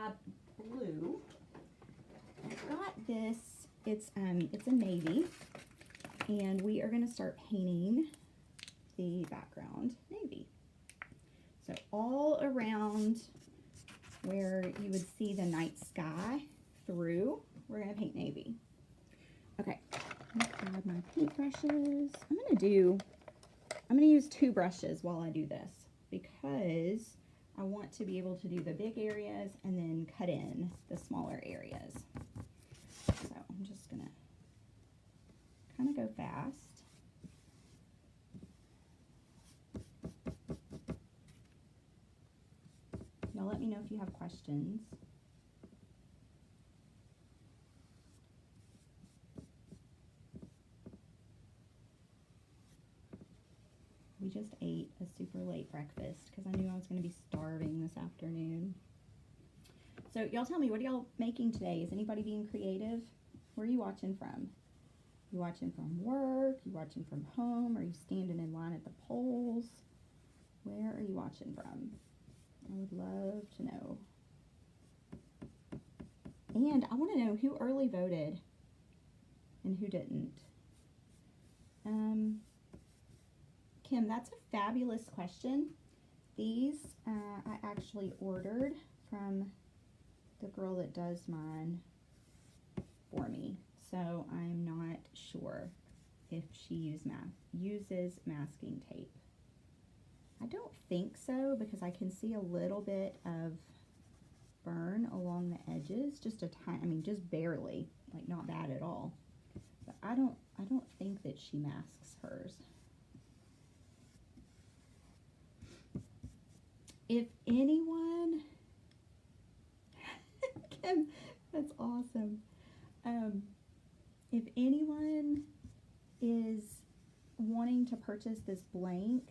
grab blue. I've got this, it's a navy, and we are going to start painting the background navy. So all around where you would see the night sky through, we're going to paint navy. Okay, let's grab my paintbrushes. I'm going to use 2 brushes while I do this because I want to be able to do the big areas and then cut in the smaller areas. So I'm just going to kind of go fast. Y'all let me know if you have questions. We just ate a super late breakfast because I knew I was going to be starving this afternoon. So y'all tell me, what are y'all making today? Is anybody being creative? Where are you watching from? You watching from work? You watching from home? Are you standing in line at the polls? Where are you watching from? I would love to know. And I want to know who early voted and who didn't. Kim, that's a fabulous question. These I actually ordered from the girl that does mine for me. So I'm not sure if she uses masking tape. I don't think so because I can see a little bit of burn along the edges, just a tiny, I mean, just barely, like not bad at all. But I don't think that she masks hers. If anyone, Kim, that's awesome. If anyone is wanting to purchase this blank,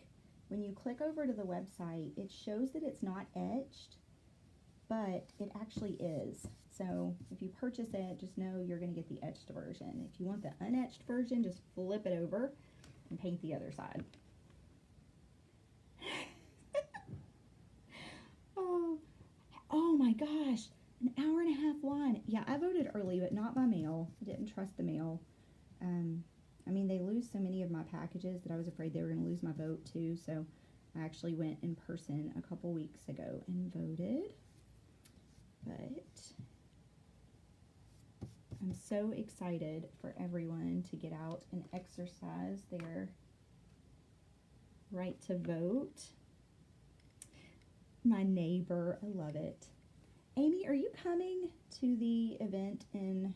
when you click over to the website, it shows that it's not etched, but it actually is. So if you purchase it, just know you're going to get the etched version. If you want the unetched version, just flip it over and paint the other side. Oh my gosh, an hour and a half line. Yeah, I voted early, but not by mail. I didn't trust the mail. I mean, they lose so many of my packages that I was afraid they were going to lose my vote too, so I actually went in person a couple weeks ago and voted. But I'm so excited for everyone to get out and exercise their right to vote. My neighbor, I love it. Amy, are you coming to the event in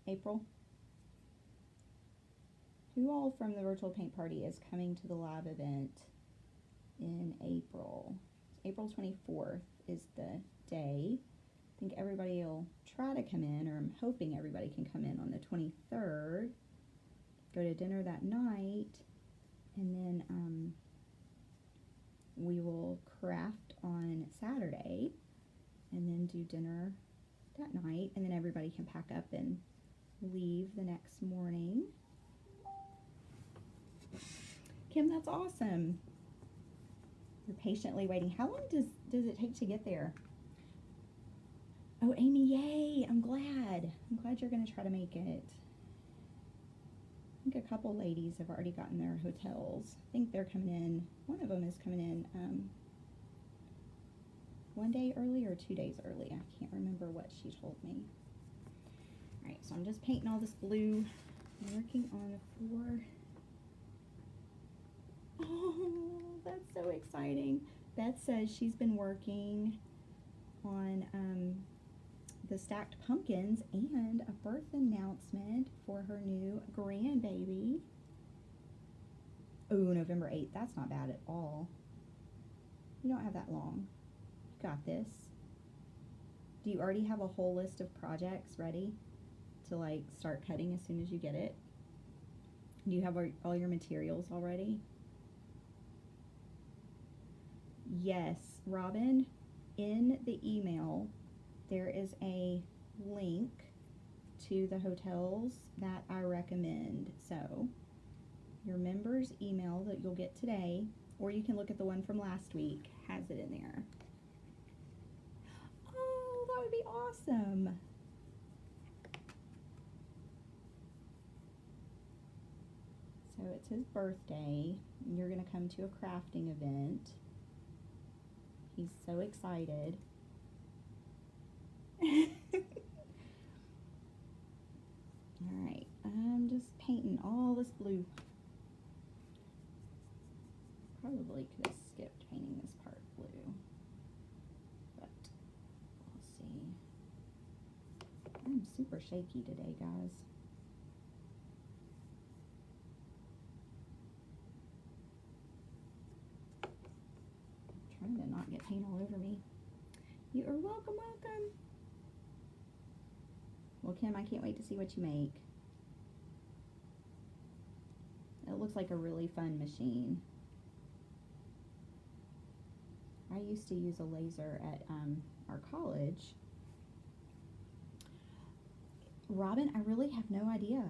April? Who all from the virtual paint party is coming to the live event in April? April 24th is the day. I think everybody will try to come in, or I'm hoping everybody can come in on the 23rd. Go to dinner that night, and then we will craft on Saturday, and then do dinner that night, and then everybody can pack up and leave the next morning. Kim, that's awesome. You're patiently waiting. How long does it take to get there? Oh, Amy, yay. I'm glad you're going to try to make it. I think a couple ladies have already gotten their hotels. I think they're coming in. One of them is coming in 1 day early or 2 days early. I can't remember what she told me. All right, so I'm just painting all this blue. I'm working on a 4. Oh, that's so exciting. Beth says she's been working on the stacked pumpkins and a birth announcement for her new grandbaby. Oh, November 8th. That's not bad at all. You don't have that long. You got this. Do you already have a whole list of projects ready to like start cutting as soon as you get it? Do you have all your materials already? Yes, Robin, in the email, there is a link to the hotels that I recommend. So your members email that you'll get today, or you can look at the one from last week, has it in there. Oh, would be awesome. So it's his birthday. You're going to come to a crafting event. He's so excited. Alright, I'm just painting all this blue. Probably could have skipped painting this part blue. But we'll see. I'm super shaky today, guys. I'm trying to not get paint all over me. You are welcome, welcome. Well, Kim, I can't wait to see what you make. It looks like a really fun machine. I used to use a laser at our college. Robin, I really have no idea.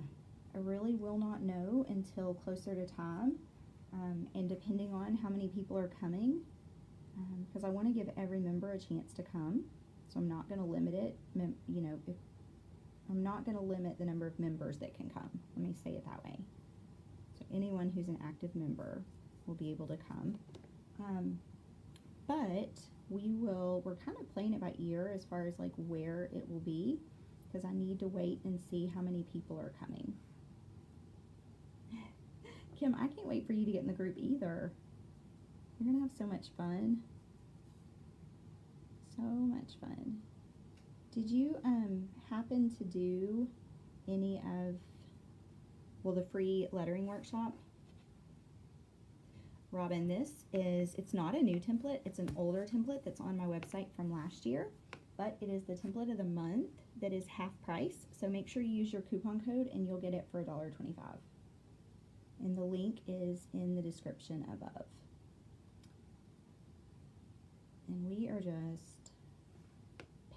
I really will not know until closer to time, and depending on how many people are coming, because I want to give every member a chance to come. So I'm not going to limit it, you know, I'm not going to limit the number of members that can come. Let me say it that way. So anyone who's an active member will be able to come. But we're kind of playing it by ear as far as like where it will be, because I need to wait and see how many people are coming. Kim, I can't wait for you to get in the group either. You're going to have so much fun. So much fun. Did you happen to do any of, well, the free lettering workshop? Robin, it's not a new template, it's an older template that's on my website from last year, but it is the template of the month that is half price, so make sure you use your coupon code and you'll get it for $1.25. And the link is in the description above. And we are just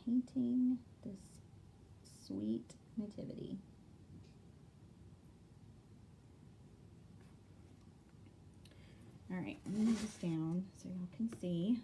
painting this sweet nativity. Alright, I'm going to move this down so y'all can see.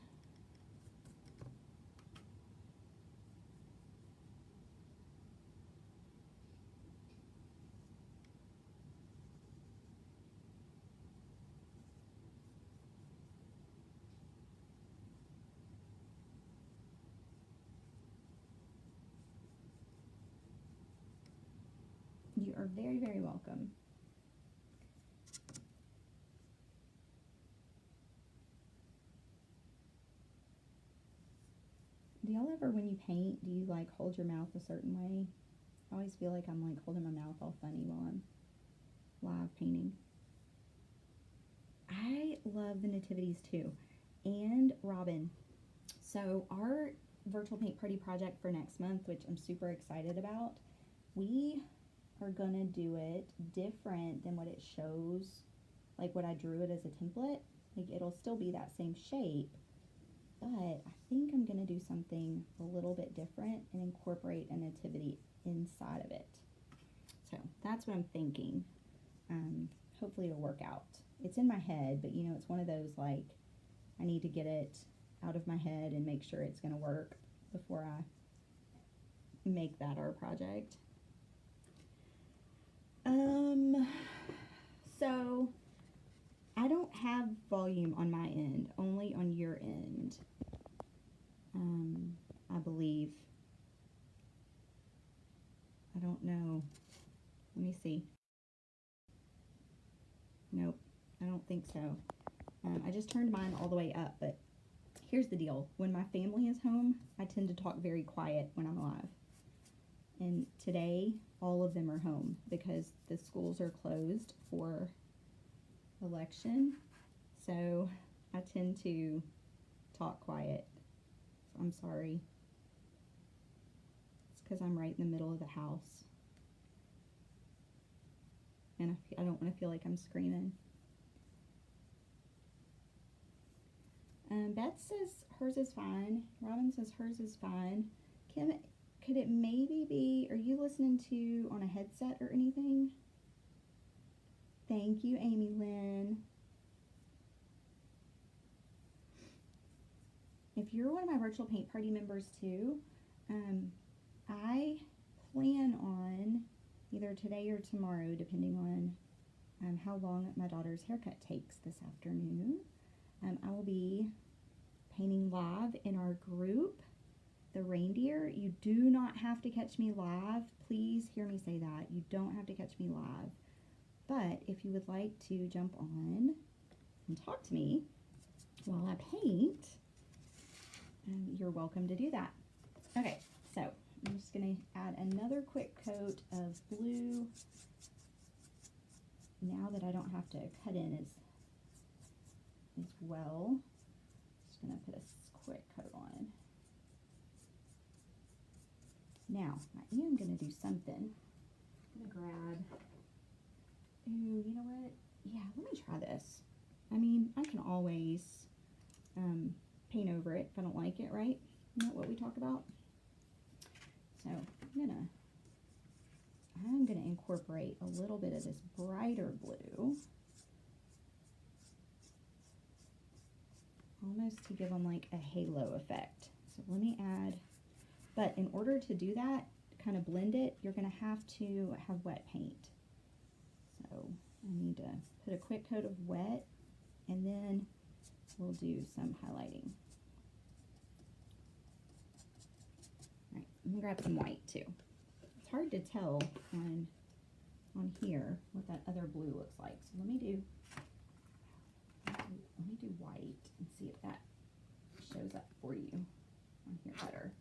You are very, very welcome. Do y'all ever, when you paint, do you like hold your mouth a certain way? I always feel like I'm like holding my mouth all funny while I'm live painting. I love the nativities too. And Robin, so our virtual paint party project for next month, which I'm super excited about, we are gonna do it different than what it shows, like what I drew it as a template. Like it'll still be that same shape, but I think I'm gonna do something a little bit different and incorporate a nativity inside of it. So that's what I'm thinking. Hopefully it'll work out. It's in my head, but you know, it's one of those like, I need to get it out of my head and make sure it's gonna work before I make that our project. So I don't have volume on my end, only on your end. I believe. I don't know. Let me see. Nope, I don't think so. I just turned mine all the way up, but here's the deal. When my family is home, I tend to talk very quiet when I'm live. And today, all of them are home because the schools are closed for election. So I tend to talk quiet. So I'm sorry. It's because I'm right in the middle of the house. And I don't want to feel like I'm screaming. Beth says hers is fine. Robin says hers is fine. Kim, could it maybe be, are you listening to on a headset or anything? Thank you, Amy Lynn. If you're one of my virtual paint party members too, I plan on either today or tomorrow, depending on how long my daughter's haircut takes this afternoon. I will be painting live in our group, the reindeer. You do not have to catch me live. Please hear me say that. You don't have to catch me live. But if you would like to jump on and talk to me while I paint, you're welcome to do that. Okay, so I'm just going to add another quick coat of blue now that I don't have to cut in as well. Just going to put a quick coat on. Now, I am going to do something. I'm going to grab, ooh, you know what? Yeah, let me try this. I mean, I can always paint over it if I don't like it, right? Isn't that what we talk about? So I'm gonna incorporate a little bit of this brighter blue, almost to give them like a halo effect. So let me add, but in order to do that, kind of blend it, you're gonna have to have wet paint. So I need to put a quick coat of wet, and then we'll do some highlighting. All right, I'm gonna grab some white too. It's hard to tell on here what that other blue looks like. So let me do white and see if that shows up for you on here better.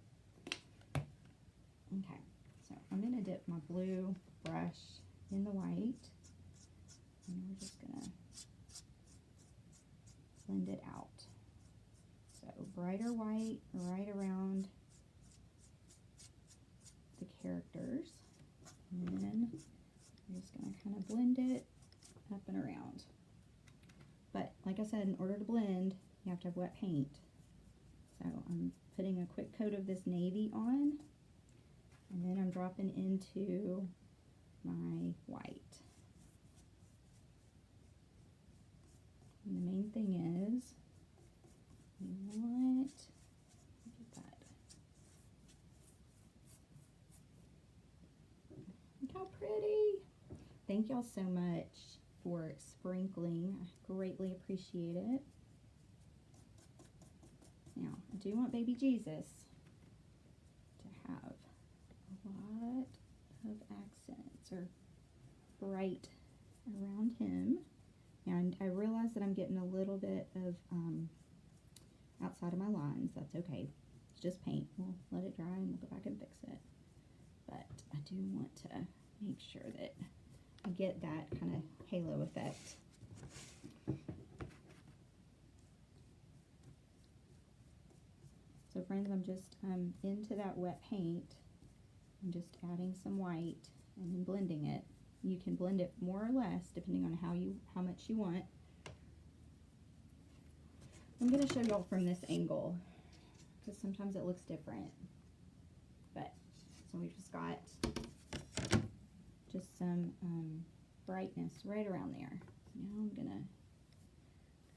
Okay, so I'm gonna dip my blue brush in the white, and we're just gonna blend it out. So brighter white right around the characters, and then I'm just going to kind of blend it up and around. But like I said, in order to blend, you have to have wet paint. So I'm putting a quick coat of this navy on, and then I'm dropping into my white. And the main thing is, we want, look at that. Look how pretty. Thank y'all so much for sprinkling. I greatly appreciate it. Now, I do want baby Jesus to have a lot of accents or bright around him. And I realize that I'm getting a little bit of outside of my lines. That's okay. It's just paint. We'll let it dry and we'll go back and fix it. But I do want to make sure that I get that kind of halo effect. So friends, I'm just into that wet paint. I'm just adding some white and then blending it. You can blend it more or less depending on how much you want. I'm going to show y'all from this angle because sometimes it looks different. But so we've just got just some brightness right around there. So now I'm going to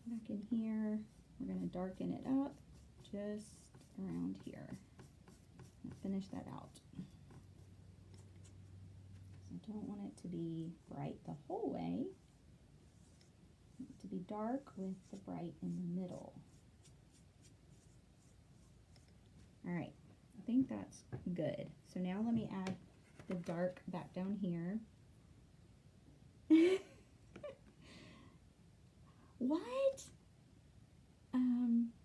come back in here. We're going to darken it up just around here. And finish that out. I don't want it to be bright the whole way. I want it to be dark with the bright in the middle. All right, I think that's good. So now let me add the dark back down here. What?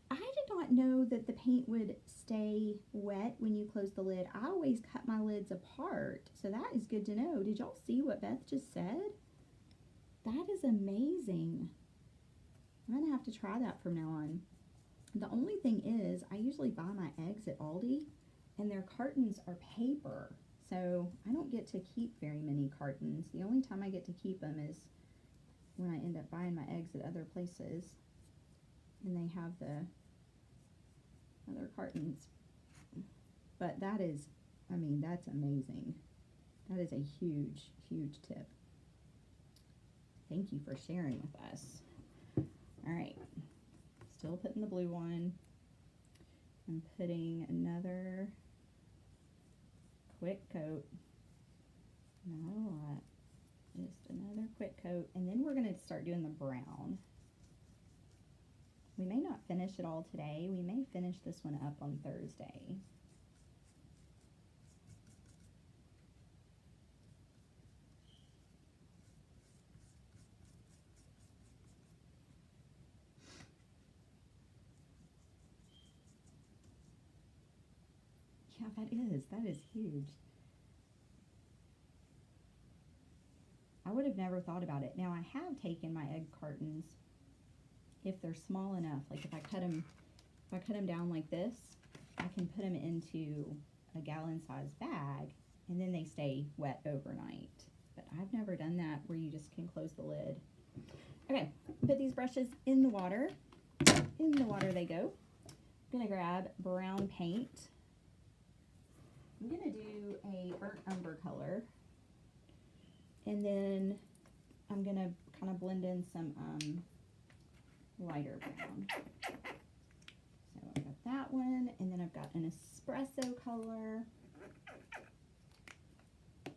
I did not know that the paint would stay wet when you close the lid. I always cut my lids apart, so that is good to know. Did y'all see what Beth just said? That is amazing. I'm gonna have to try that from now on. The only thing is, I usually buy my eggs at Aldi, and their cartons are paper, so I don't get to keep very many cartons. The only time I get to keep them is when I end up buying my eggs at other places, and they have the other cartons. But that is, I mean, that's amazing. That is a huge, huge tip. Thank you for sharing with us. All right, still putting the blue on. I'm putting another quick coat. Not a lot. Just another quick coat. And then we're going to start doing the brown. We may not finish it all today. We may finish this one up on Thursday. Yeah, that is huge. I would have never thought about it. Now I have taken my egg cartons, if they're small enough, like if I cut them down like this, I can put them into a gallon-sized bag, and then they stay wet overnight. But I've never done that where you just can close the lid. Okay, put these brushes in the water. In the water they go. I'm gonna grab brown paint. I'm gonna do a burnt umber color, and then I'm gonna kind of blend in some lighter brown. So I've got that one, and then I've got an espresso color,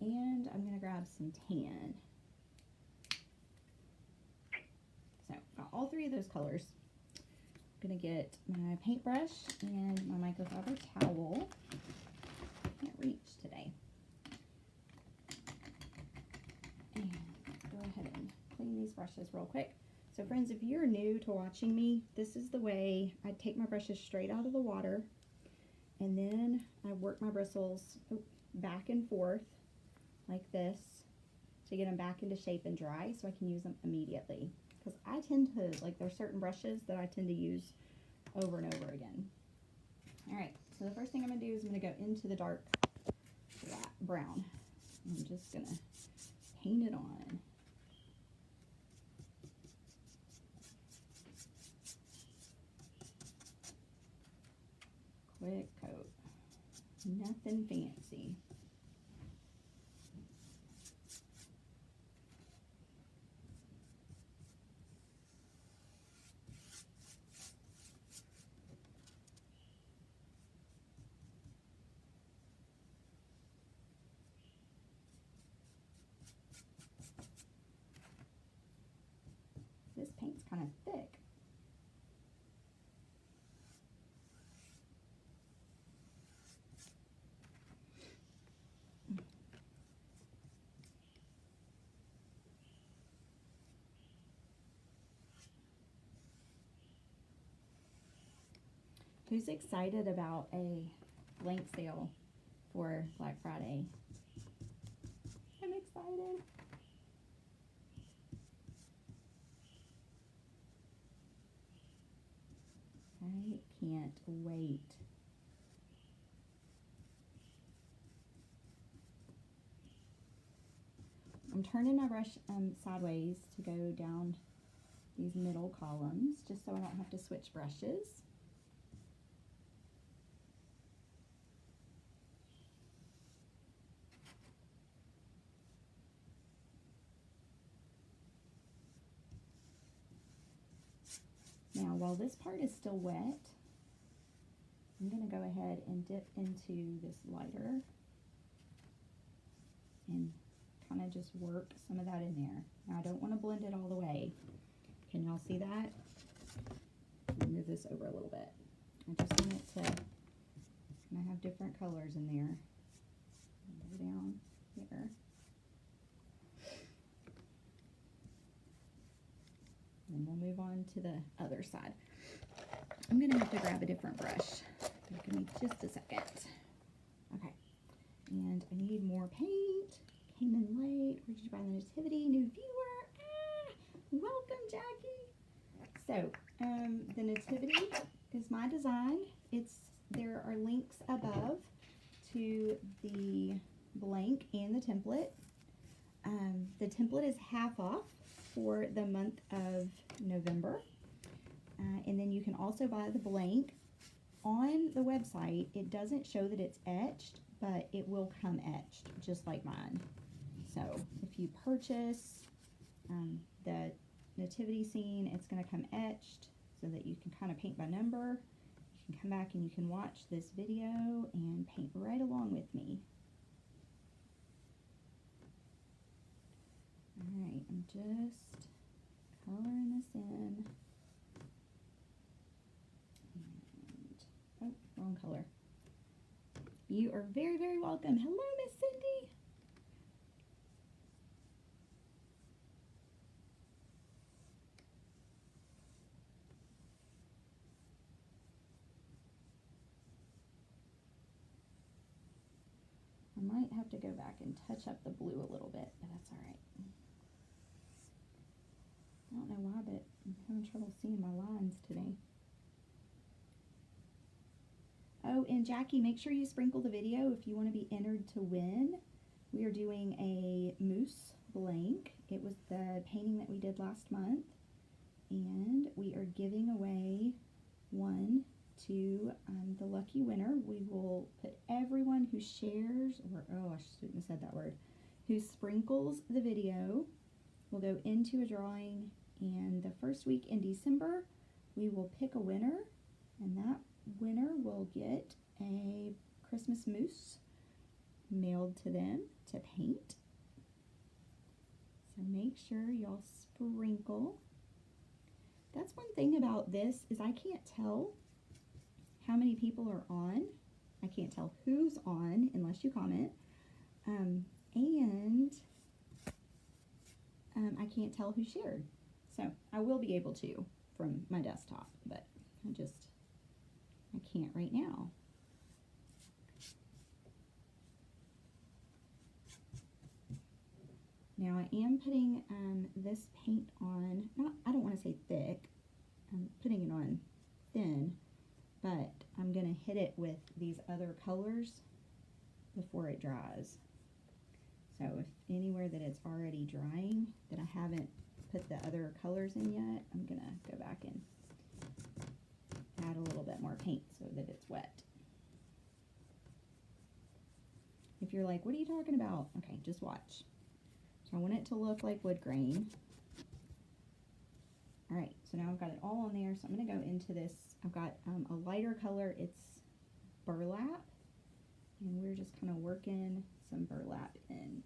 and I'm gonna grab some tan. So got all three of those colors. I'm gonna get my paintbrush and my microfiber towel. Can't reach today. And go ahead and clean these brushes real quick. So friends, if you're new to watching me, this is the way I take my brushes straight out of the water, and then I work my bristles back and forth like this to get them back into shape and dry so I can use them immediately. Because I tend to, like, there's certain brushes that I tend to use over and over again. Alright, so the first thing I'm going to do is I'm going to go into the dark brown. I'm just going to paint it on. Quick coat. Nothing fancy. This paint's kind of thick. Who's excited about a blank sale for Black Friday? I'm excited. I can't wait. I'm turning my brush sideways to go down these middle columns just so I don't have to switch brushes. Now, while this part is still wet, I'm going to go ahead and dip into this lighter and kind of just work some of that in there. Now, I don't want to blend it all the way. Can y'all see that? I'll move this over a little bit. I just want it to kind of have different colors in there. Go down here. And we'll move on to the other side. I'm going to have to grab a different brush. Give me just a second. Okay. And I need more paint. Came in late. Where did you buy the Nativity? New viewer. Ah, welcome, Jackie. So, the Nativity is my design. There are links above to the blank and the template. The template is half off for the month of November. And then you can also buy the blank. On the website, it doesn't show that it's etched, but it will come etched, just like mine. So if you purchase the nativity scene, it's going to come etched so that you can kind of paint by number. You can come back and you can watch this video and paint right along with me. I'm just coloring this in. And, oh, wrong color. You are very, very welcome. Hello, Miss Cindy. I might have to go back and touch up the blue a little bit, but that's all right. I don't know why, but I'm having trouble seeing my lines today. Oh, and Jackie, make sure you sprinkle the video if you want to be entered to win. We are doing a moose blank. It was the painting that we did last month, and we are giving away one to the lucky winner. We will put everyone who shares, or oh, I shouldn't have said that word, who sprinkles the video will go into a drawing, and the first week in December we will pick a winner, and that winner will get a Christmas moose mailed to them to paint. So make sure y'all sprinkle. That's one thing about this is I can't tell how many people are on. I can't tell who's on unless you comment. And I can't tell who shared. So I will be able to from my desktop, but I can't right now. Now I am putting this paint on, I don't want to say thick, I'm putting it on thin, but I'm going to hit it with these other colors before it dries. So if anywhere that it's already drying that I haven't put the other colors in yet, I'm going to go back and add a little bit more paint so that it's wet. If you're like, what are you talking about? Okay, just watch. So I want it to look like wood grain. All right, so now I've got it all on there, so I'm going to go into this. I've got a lighter color, it's burlap, and we're just kind of working some burlap in.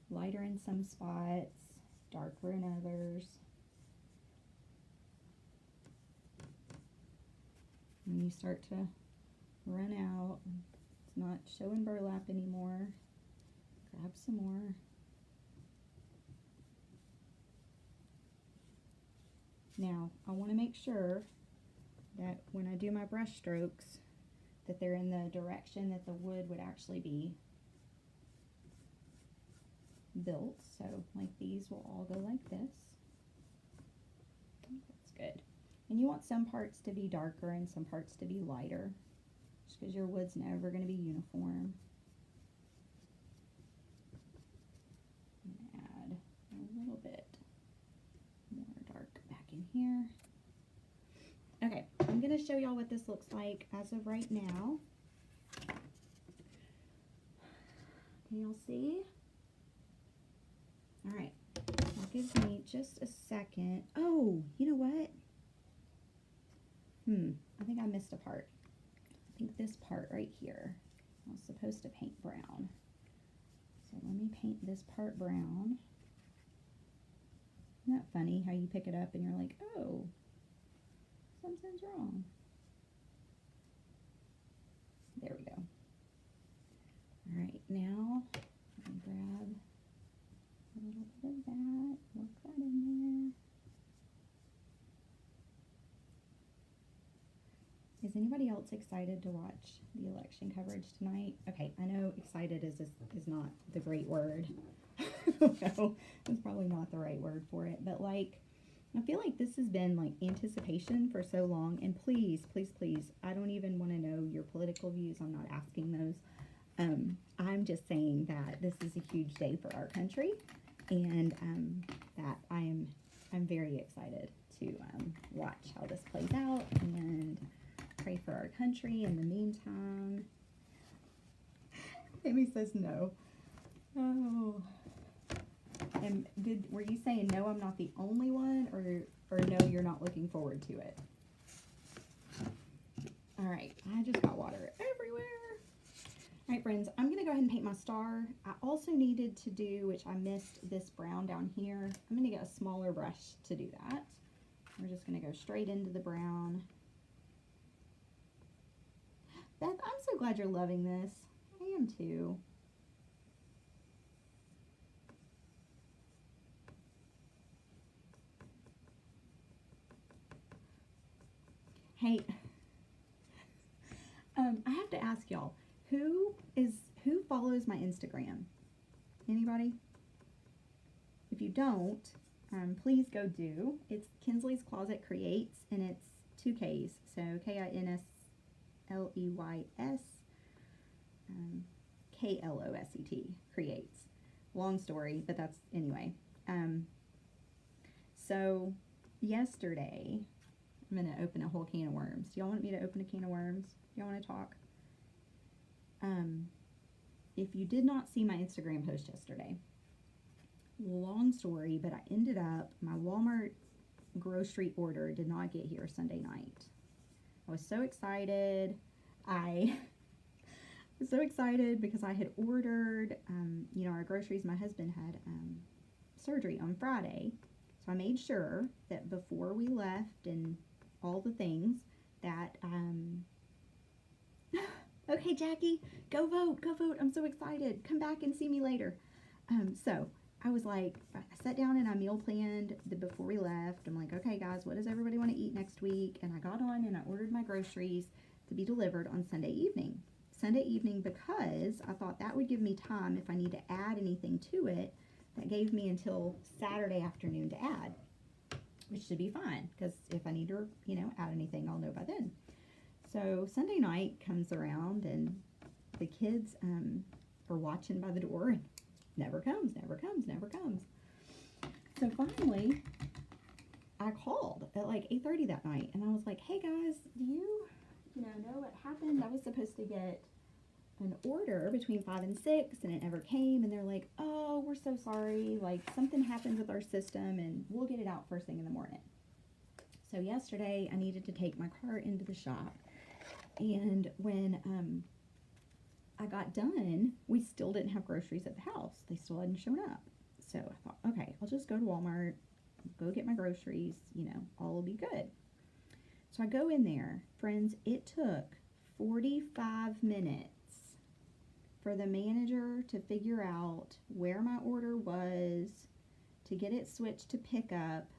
Lighter in some spots, darker in others. When you start to run out, it's not showing burlap anymore, grab some more. Now, I want to make sure that when I do my brush strokes, that they're in the direction that the wood would actually be built. So, like these will all go like this. That's good. And you want some parts to be darker and some parts to be lighter, just because your wood's never going to be uniform. Add a little bit more dark back in here. Okay, I'm going to show y'all what this looks like as of right now. Can y'all see? All right, that gives me just a second. Oh, you know what? I think I missed a part. I think this part right here, I was supposed to paint brown. So let me paint this part brown. Isn't that funny how you pick it up and you're like, oh, something's wrong. There we go. All right, now let me grab a little bit of that, work that in there. Is anybody else excited to watch the election coverage tonight? Okay, I know excited is not the great word. No, it's probably not the right word for it, but like, I feel like this has been like anticipation for so long, and please, please, please, I don't even want to know your political views. I'm not asking those. I'm just saying that this is a huge day for our country, and that I'm very excited to watch how this plays out and pray for our country in the meantime. Amy says no. Oh. And were you saying no, I'm not the only one, or no, you're not looking forward to it? All right, I just got water everywhere. All right, friends, I'm going to go ahead and paint my star. I also needed to do, which I missed this brown down here. I'm going to get a smaller brush to do that. We're just going to go straight into the brown. Beth, I'm so glad you're loving this. I am too. Hey, I have to ask y'all, who follows my Instagram? Anybody? If you don't, please go do. It's Kinsley's Closet Creates, and it's 2 Ks, so Kinsleys, Klosset, creates. Long story, but that's anyway. So yesterday, I'm gonna open a whole can of worms. Do y'all want me to open a can of worms? Do y'all want to talk? If you did not see my Instagram post yesterday, long story, but I ended up, my Walmart grocery order did not get here Sunday night. I was so excited. I was so excited because I had ordered, you know, our groceries. My husband had surgery on Friday, so I made sure that before we left and all the things that, okay, Jackie, go vote, I'm so excited, come back and see me later. So I was like, I sat down and I meal planned before we left. I'm like, okay guys, what does everybody want to eat next week? And I got on and I ordered my groceries to be delivered on Sunday evening. Because I thought that would give me time if I need to add anything to it. That gave me until Saturday afternoon to add, which should be fine, because if I need to, you know, add anything, I'll know by then. So Sunday night comes around and the kids are watching by the door and never comes. So finally, I called at like 8:30 that night and I was like, hey guys, do you know what happened? I was supposed to get an order between 5 and 6 and it never came. And they're like, oh, we're so sorry. Like something happened with our system and we'll get it out first thing in the morning. So yesterday I needed to take my car into the shop. And when I got done, we still didn't have groceries at the house. They still hadn't shown up. So I thought, okay, I'll just go to Walmart, go get my groceries, you know, all will be good. So I go in there. Friends, it took 45 minutes for the manager to figure out where my order was, to get it switched to pickup.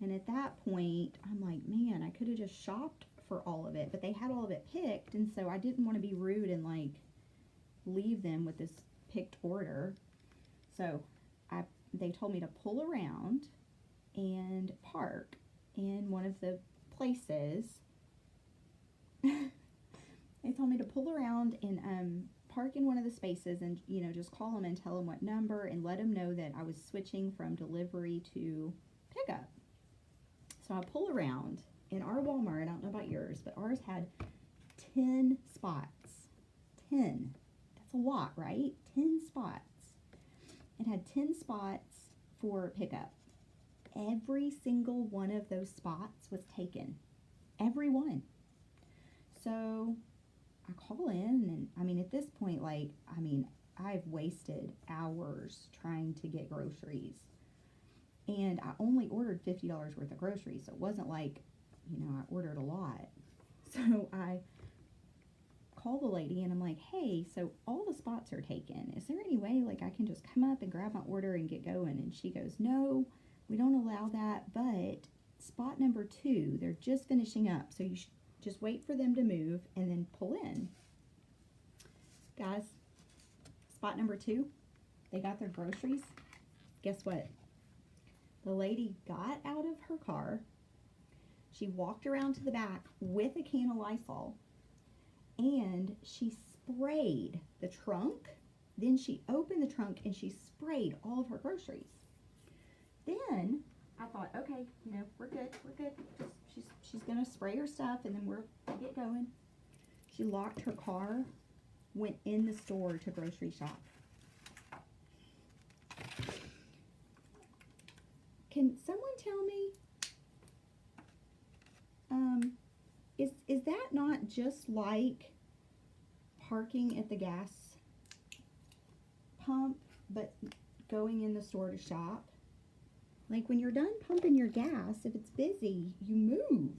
And at that point, I'm like, man, I could have just shopped for all of it, but they had all of it picked, and so I didn't want to be rude and like leave them with this picked order. So they told me to pull around and park in one of the places. They told me to pull around and park in one of the spaces and, you know, just call them and tell them what number and let them know that I was switching from delivery to pickup. So I pull around. In our Walmart, I don't know about yours, but ours had 10 spots. 10. That's a lot, right? 10 spots. It had 10 spots for pickup. Every single one of those spots was taken. Every one. So I call in, and I mean, at this point, like, I mean, I've wasted hours trying to get groceries. And I only ordered $50 worth of groceries, so it wasn't like, you know, I ordered a lot. So I call the lady and I'm like, hey, so all the spots are taken. Is there any way like I can just come up and grab my order and get going? And she goes, no, we don't allow that, but spot number 2, they're just finishing up. So you should just wait for them to move and then pull in. Guys, spot number 2, they got their groceries. Guess what? The lady got out of her car. She walked around to the back with a can of Lysol and she sprayed the trunk. Then she opened the trunk and she sprayed all of her groceries. Then I thought, okay, you know, we're good. She's gonna spray her stuff and then we'll get going. She locked her car, went in the store to grocery shop. Can someone tell me, is that not just like parking at the gas pump, but going in the store to shop. Like when you're done pumping your gas, if it's busy, you move.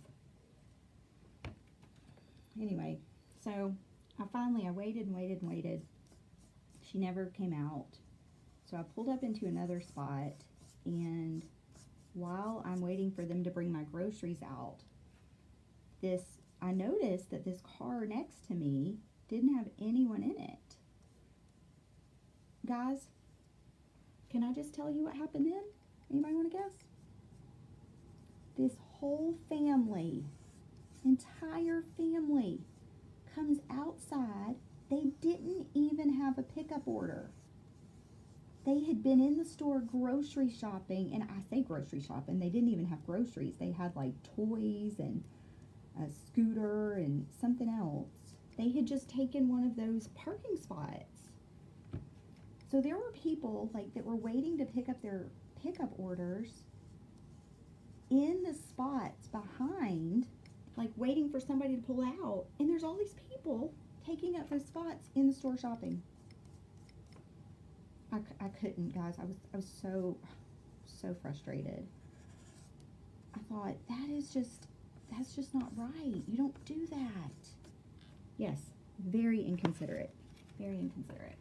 Anyway, so I waited and waited and waited. She never came out. So I pulled up into another spot, and while I'm waiting for them to bring my groceries out, I noticed that this car next to me didn't have anyone in it. Guys, can I just tell you what happened then? Anybody want to guess? This whole family, entire family, comes outside. They didn't even have a pickup order. They had been in the store grocery shopping, and I say grocery shopping, they didn't even have groceries. They had like toys and a scooter and something else. They had just taken one of those parking spots. So there were people like that were waiting to pick up their pickup orders in the spots behind, like waiting for somebody to pull out, and there's all these people taking up those spots in the store shopping. I couldn't, guys. I was so frustrated. I thought, that's just not right. You don't do that. Yes, very inconsiderate. Very inconsiderate.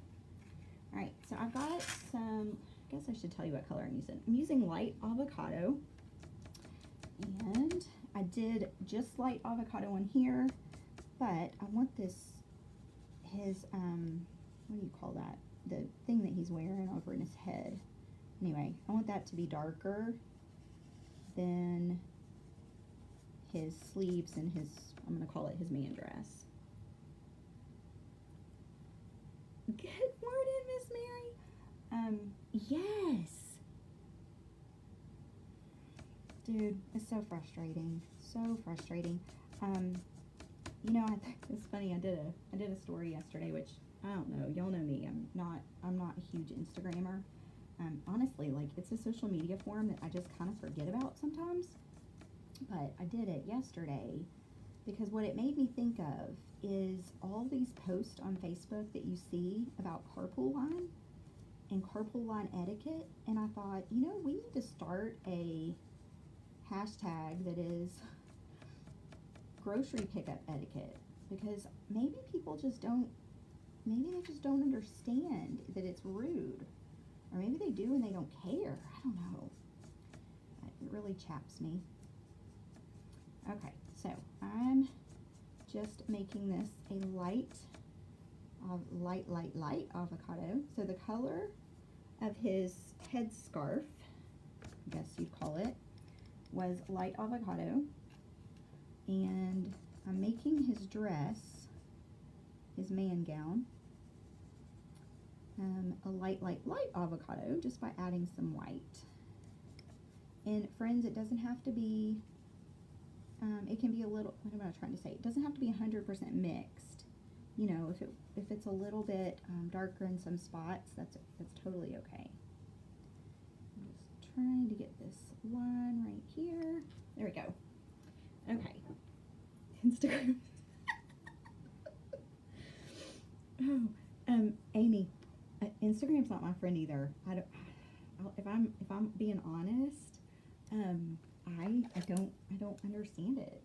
All right, so I've got some, I guess I should tell you what color I'm using. I'm using light avocado, and I did just light avocado on here, but I want his, what do you call that? The thing that he's wearing over in his head. Anyway, I want that to be darker than his sleeves and his, I'm going to call it his man dress. Good morning, Miss Mary. Yes. Dude, it's so frustrating. So frustrating. You know, it's funny, I did a story yesterday, which I don't know, y'all know me, I'm not a huge Instagrammer. Honestly, like, it's a social media form that I just kind of forget about sometimes. But I did it yesterday because what it made me think of is all these posts on Facebook that you see about carpool line and carpool line etiquette. And I thought, you know, we need to start a hashtag that is grocery pickup etiquette, because maybe people just don't, maybe they just don't understand that it's rude. Or maybe they do and they don't care. I don't know. It really chaps me. Okay, so I'm just making this a light avocado. So the color of his headscarf, I guess you'd call it, was light avocado. And I'm making his dress, his man gown, a light avocado, just by adding some white. And friends, it doesn't have to be, it can be a little, what am I trying to say? It doesn't have to be 100% mixed. You know, if it's a little bit darker in some spots, that's totally okay. I'm just trying to get this line right here. There we go. Okay. Instagram. Oh, Amy, Instagram's not my friend either. If I'm being honest, I don't understand it.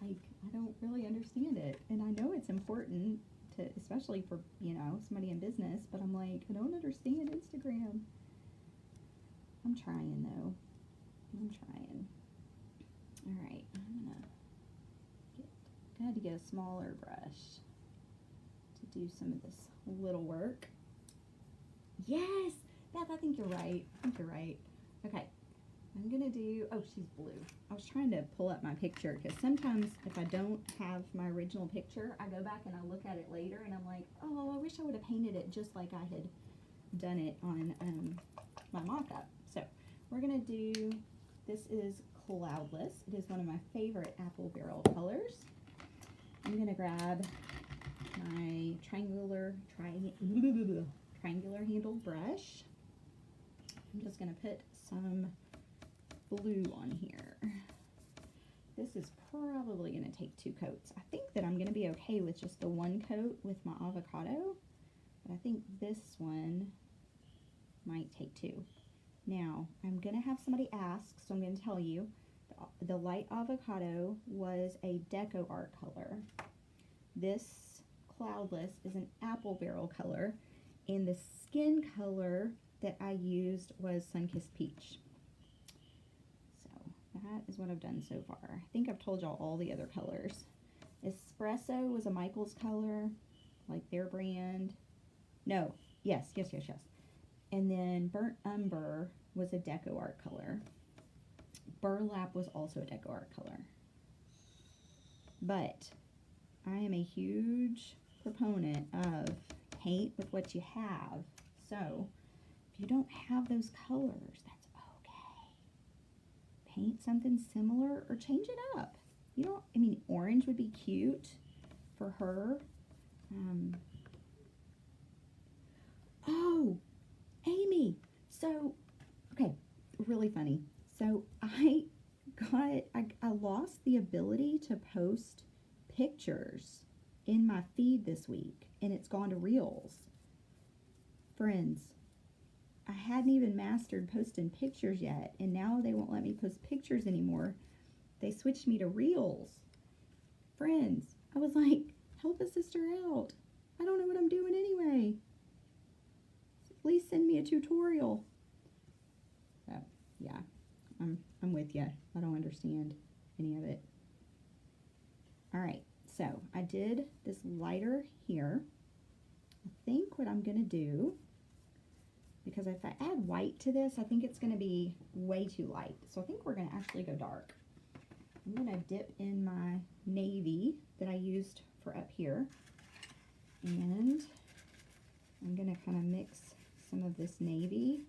Like, I don't really understand it, and I know it's important to, especially for, you know, somebody in business. But I'm like, I don't understand Instagram. I'm trying though. I'm trying. All right, I had to get a smaller brush to do some of this little work. Yes, Beth, I think you're right. Okay, I'm gonna do, oh, she's blue. I was trying to pull up my picture, because sometimes if I don't have my original picture, I go back and I look at it later and I'm like, oh, I wish I would have painted it just like I had done it on my mock-up. So we're gonna do, this is Cloudless. It is one of my favorite apple barrel colors. I'm gonna grab my triangular handled brush. I'm just gonna put some blue on here. this is probably going to take 2 coats. I think that I'm going to be okay with just the 1 coat with my avocado, but I think this one might take 2. Now, I'm going to have somebody ask, so I'm going to tell you, the light avocado was a deco art color. This cloudless is an apple barrel color, and the skin color that I used was Sunkissed Peach. So that is what I've done so far. I think I've told y'all all the other colors. Espresso was a Michael's color, like their brand. No, yes. And then Burnt Umber was a deco art color. Burlap was also a deco art color. But I am a huge proponent of paint with what you have. So if you don't have those colors, that's okay. Paint something similar or change it up. You don't, I mean, orange would be cute for her. Oh, Amy. So, okay, really funny. So I lost the ability to post pictures in my feed this week, and it's gone to Reels. Friends, I hadn't even mastered posting pictures yet, and now they won't let me post pictures anymore. They switched me to Reels. Friends, I was like, help a sister out. I don't know what I'm doing anyway. Please send me a tutorial. So, yeah, I'm with you. I don't understand any of it. All right, so I did this lighter here. I think what I'm going to do, because if I add white to this, I think it's going to be way too light. So I think we're going to actually go dark. I'm going to dip in my navy that I used for up here. And I'm going to kind of mix some of this navy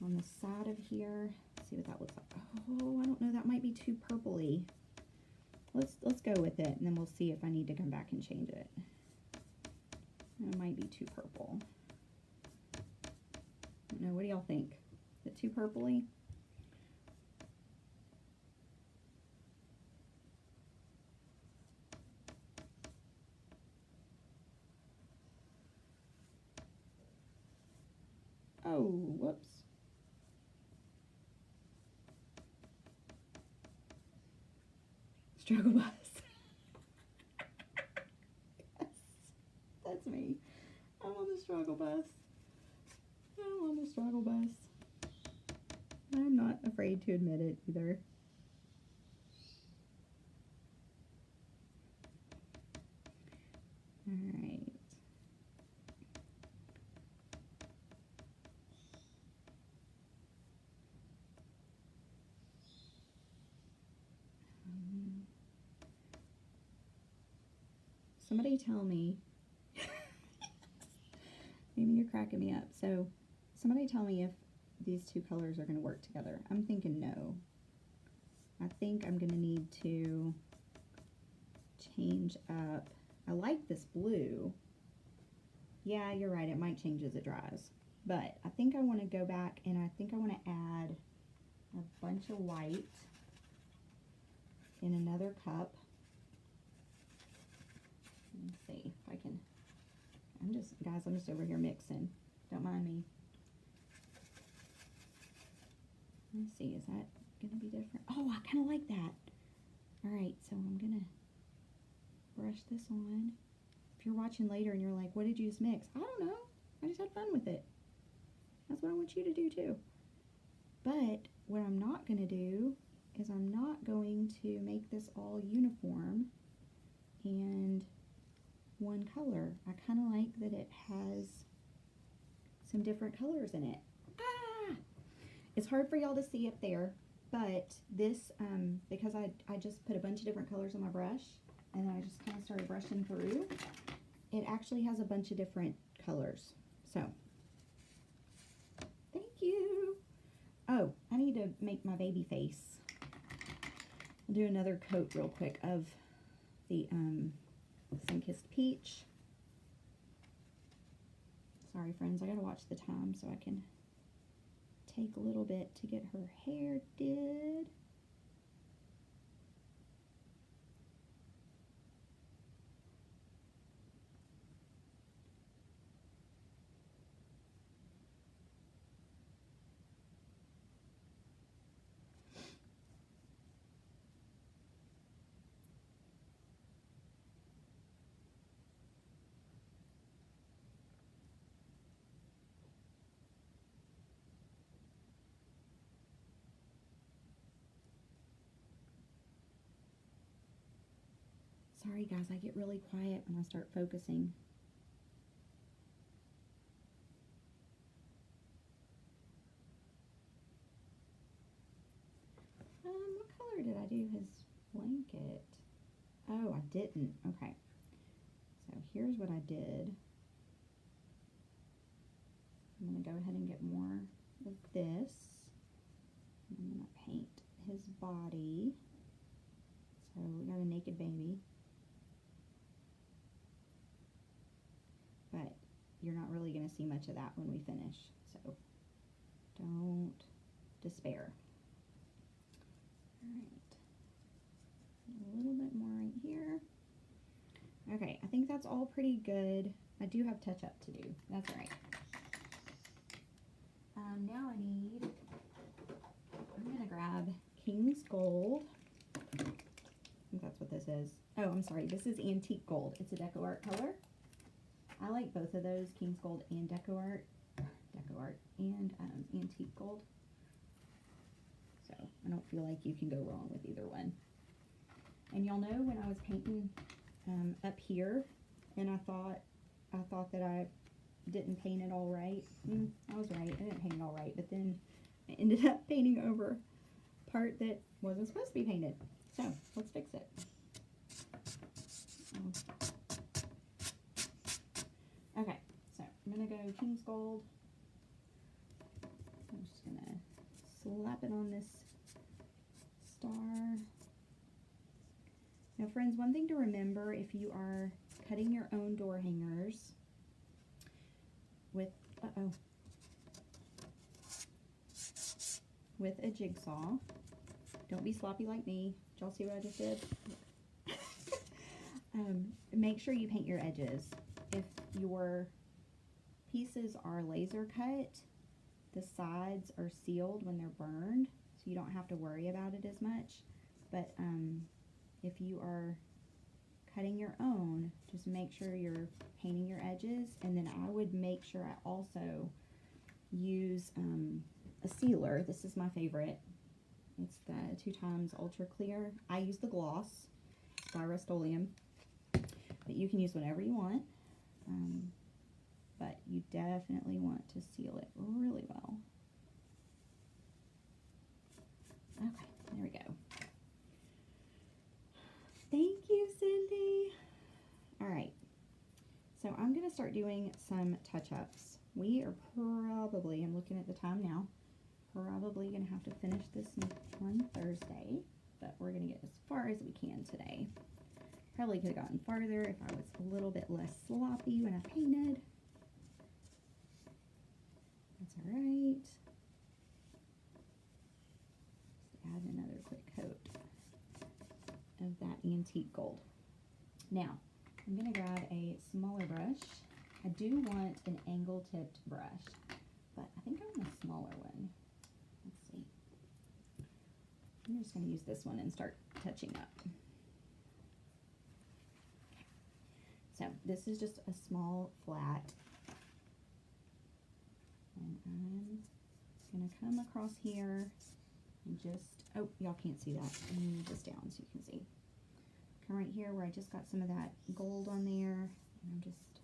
on the side of here. Let's see what that looks like. Oh, I don't know. That might be too purpley. Let's go with it, and then we'll see if I need to come back and change it. It might be too purple. I don't know. What do y'all think? Is it too purpley? Oh, whoops. Struggle bus. Yes, that's me. I'm on the struggle bus. I'm on the struggle bus. I'm not afraid to admit it either. All right. Somebody tell me, maybe you're cracking me up. So somebody tell me if these two colors are going to work together. I'm thinking no. I think I'm going to need to change up. I like this blue. Yeah, you're right. It might change as it dries. But I think I want to go back and I think I want to add a bunch of white in another cup. Let's see if I can. Guys, I'm just over here mixing. Don't mind me. Let's see, is that going to be different? Oh, I kind of like that. All right, so I'm going to brush this on. If you're watching later and you're like, what did you just mix? I don't know. I just had fun with it. That's what I want you to do too. But what I'm not going to do is I'm not going to make this all uniform and one color. I kind of like that it has some different colors in it. Ah! It's hard for y'all to see up there, but this, because I just put a bunch of different colors on my brush, and then I just kind of started brushing through, it actually has a bunch of different colors. So, thank you. Oh, I need to make my baby face. I'll do another coat real quick of the Sunkissed Peach. Sorry, friends, I gotta watch the time so I can take a little bit to get her hair did. Sorry guys, I get really quiet when I start focusing. What color did I do his blanket? Oh, I didn't. Okay. So here's what I did. I'm going to go ahead and get more of this. I'm going to paint his body. So we got a naked baby. But you're not really going to see much of that when we finish. So don't despair. Alright, a little bit more right here. Okay, I think that's all pretty good. I do have touch up to do. That's alright. Now I'm going to grab King's Gold. I think that's what this is. Oh, I'm sorry. This is Antique Gold. It's a Deco Art color. I like both of those, King's Gold and Deco Art and Antique Gold. So I don't feel like you can go wrong with either one. And y'all know when I was painting up here, and I thought that I didn't paint it all right. I was right. I didn't paint it all right, but then I ended up painting over part that wasn't supposed to be painted. So let's fix it. Okay, so I'm gonna go King's Gold. I'm just gonna slap it on this star. Now friends, one thing to remember if you are cutting your own door hangers with, with a jigsaw, don't be sloppy like me. Did y'all see what I just did? Make sure you paint your edges. If your pieces are laser cut, the sides are sealed when they're burned, so you don't have to worry about it as much. But if you are cutting your own, just make sure you're painting your edges, and then I would make sure I also use a sealer. This is my favorite. It's the 2x Ultra Clear. I use the gloss. It's by Rust-Oleum, but you can use whatever you want. But you definitely want to seal it really well. Okay, there we go. Thank you, Cindy. All right, so I'm gonna start doing some touch-ups. We are probably, I'm looking at the time now, probably gonna have to finish this on Thursday, but we're gonna get as far as we can today. Probably could have gotten farther if I was a little bit less sloppy when I painted. That's all right. Just add another quick coat of that antique gold. Now, I'm going to grab a smaller brush. I do want an angle-tipped brush, but I think I want a smaller one. Let's see. I'm just going to use this one and start touching up. So this is just a small flat, and I'm going to come across here and just, oh, y'all can't see that. I'm going to move this down so you can see. Come right here where I just got some of that gold on there, and I'm just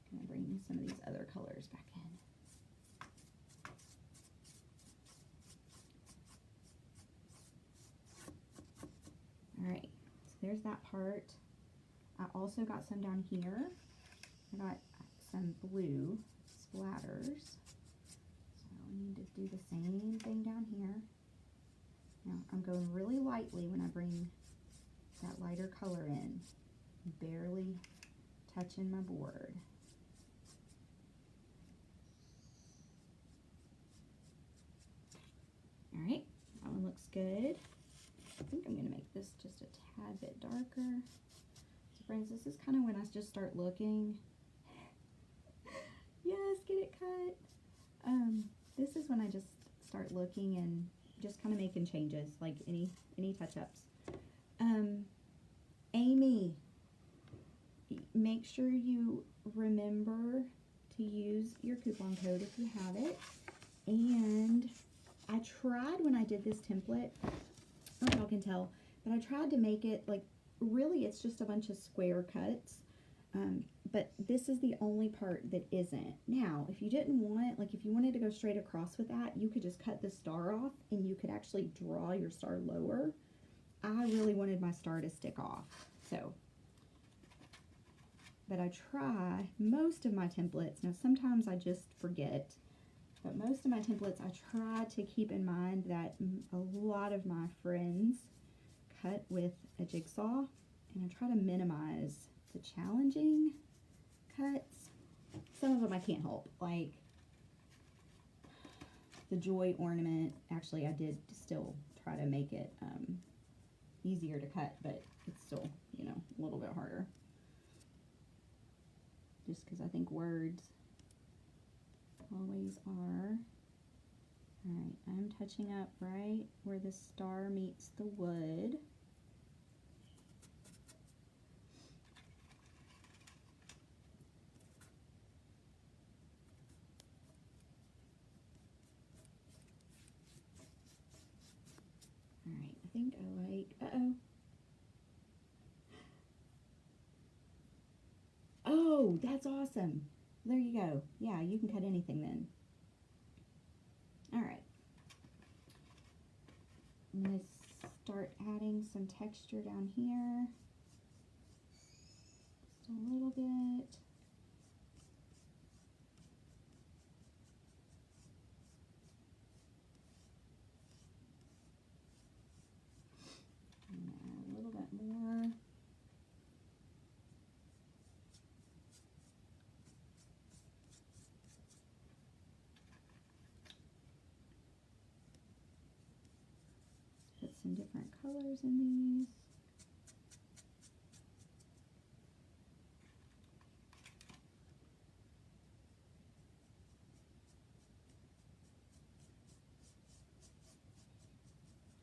going to bring some of these other colors back in. All right, so there's that part. I also got some down here. I got some blue splatters. So I need to do the same thing down here. Now I'm going really lightly when I bring that lighter color in. Barely touching my board. All right, that one looks good. I think I'm gonna make this just a tad bit darker. Friends, this is kind of when I just start looking. Yes, get it cut. This is when I just start looking and just kind of making changes, like any touch-ups. Amy, make sure you remember to use your coupon code if you have it. And I tried when I did this template, I don't know if y'all can tell, but I tried to make it like really it's just a bunch of square cuts. But this is the only part that isn't. Now, if you didn't want, like if you wanted to go straight across with that, you could just cut the star off and you could actually draw your star lower. I really wanted my star to stick off, so. But I try most of my templates. Now, sometimes I just forget, but most of my templates, I try to keep in mind that a lot of my friends cut with a jigsaw, and I try to minimize the challenging cuts. Some of them I can't help, like the joy ornament. Actually, I did still try to make it easier to cut, but it's still, you know, a little bit harder. Just because I think words always are. Alright, I'm touching up right where the star meets the wood. Alright, I think I like, oh, that's awesome. There you go. Yeah, you can cut anything then. Alright. I'm going to start adding some texture down here. Just a little bit. And add a little bit more. Put some different colors in these.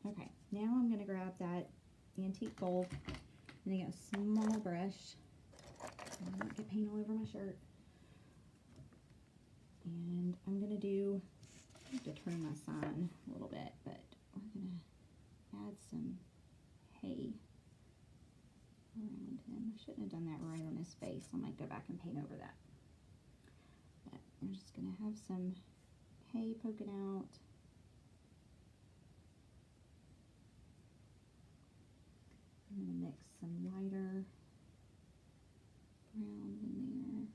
Okay, now I'm going to grab that antique gold and I get a small brush. I don't get paint all over my shirt. And I'm going to do, I have to turn my sign a little bit, but we're going to add some hay around him. I shouldn't have done that right on his face. I might go back and paint over that. But I'm just going to have some hay poking out. I'm going to mix some lighter brown in there.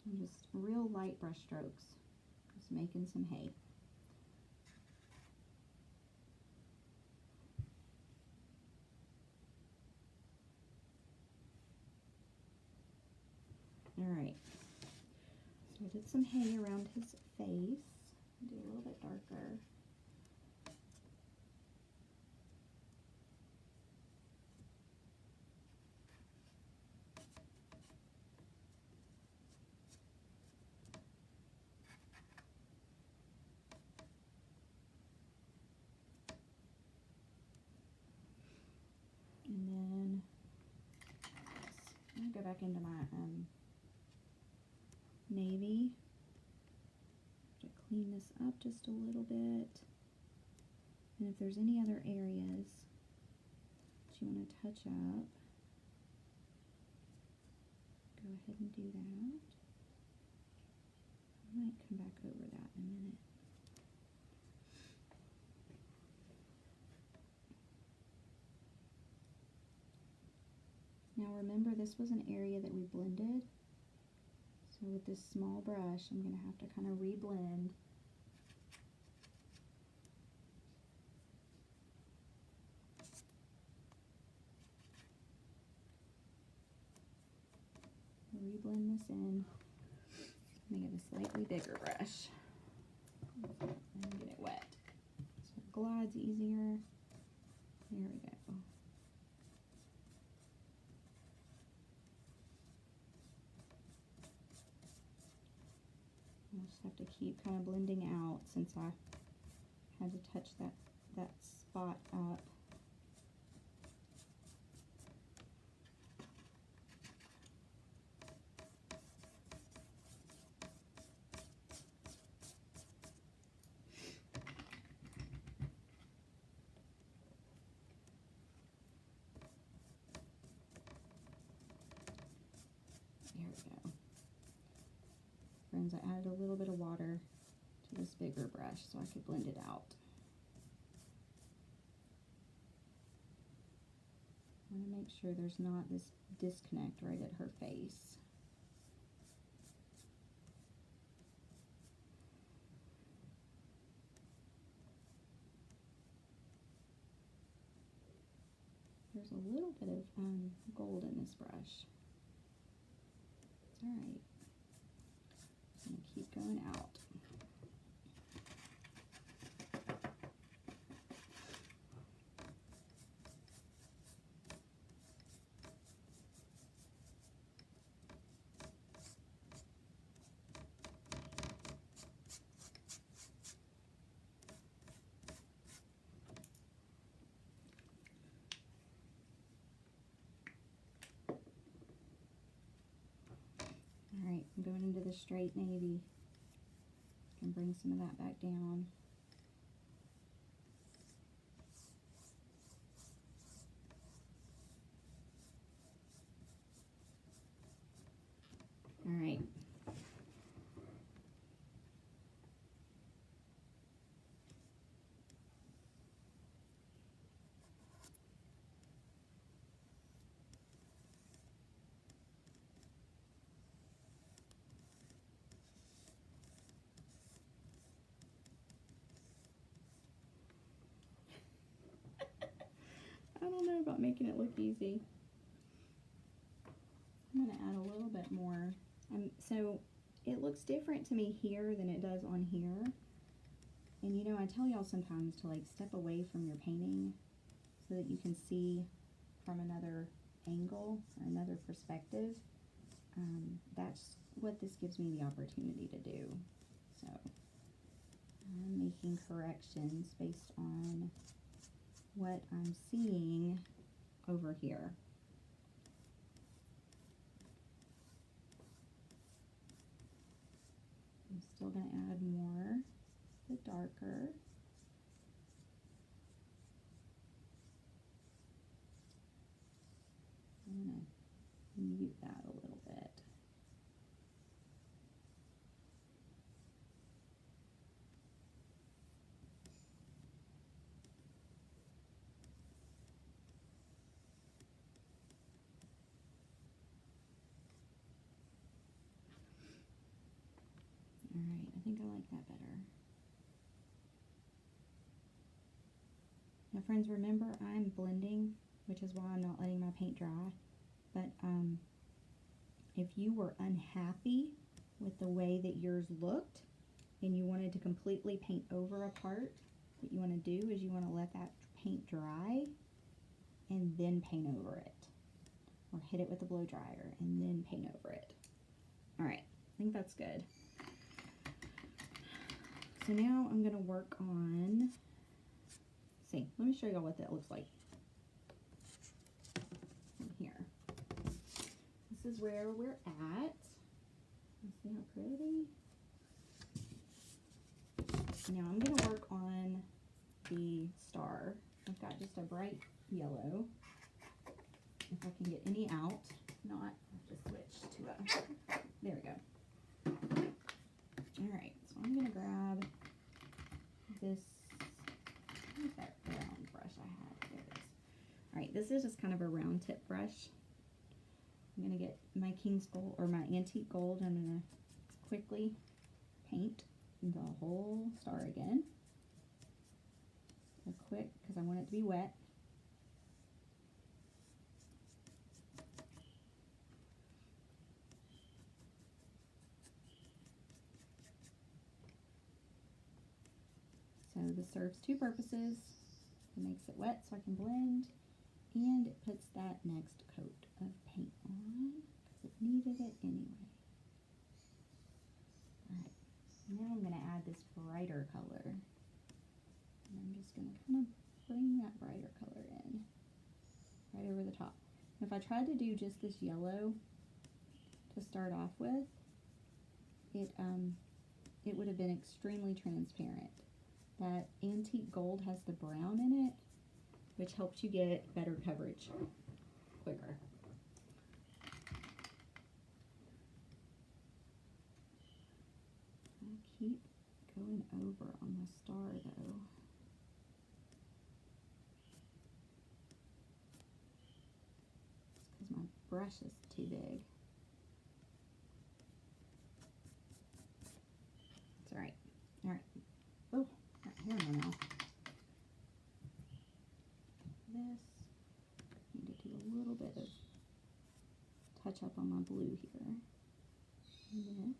And just real light brush strokes. Just making some hay. Alright. So I did some hay around his face. Do a little bit darker. And then I'm going to go back into my navy. To clean this up just a little bit. And if there's any other areas that you want to touch up, go ahead and do that. I might come back over that in a minute. Now remember, this was an area that we blended. So with this small brush, I'm going to have to kind of re-blend. Re-blend this in. I'm going to get a slightly bigger brush and get it wet so it glides easier. There we go. I'll just have to keep kind of blending out since I had to touch that spot up. friends, I added a little bit of water to this bigger brush so I could blend it out. I want to make sure there's not this disconnect right at her face. There's a little bit of gold in this brush. It's all right. I'm going to keep going out. Alright, I'm going into the straight navy. I can bring some of that back down. Alright. I don't know about making it look easy. I'm going to add a little bit more. So it looks different to me here than it does on here. And you know, I tell y'all sometimes to like step away from your painting so that you can see from another angle or another perspective. That's what this gives me the opportunity to do. So I'm making corrections based on what I'm seeing over here. I'm still going to add more, the darker. I'm going to mute that a little bit. Alright, I think I like that better. Now friends, remember I'm blending, which is why I'm not letting my paint dry. But if you were unhappy with the way that yours looked and you wanted to completely paint over a part, what you want to do is you want to let that paint dry and then paint over it. Or hit it with a blow dryer and then paint over it. Alright, I think that's good. So now I'm going to work on, see, let me show y'all what that looks like from here. This is where we're at. Let's see how pretty. Now I'm going to work on the star. I've got just a bright yellow. If I can get any out. If not, I'll just switch to a, there we go. Alright, so I'm going to grab this, what is that round brush I had? There it is. Alright, this is just kind of a round tip brush. I'm going to get my King's Gold, or my antique gold, I'm going to quickly paint the whole star again. So quick, because I want it to be wet. So this serves two purposes. It makes it wet so I can blend, and it puts that next coat of paint on because it needed it anyway. Alright, now I'm going to add this brighter color. And I'm just going to kind of bring that brighter color in right over the top. If I tried to do just this yellow to start off with, it would have been extremely transparent. That antique gold has the brown in it, which helps you get better coverage quicker. over on the star though. It's because my brush is too big. It's all right. All right. Oh, right here now. This, need to do a little bit of touch up on my blue here. Mist.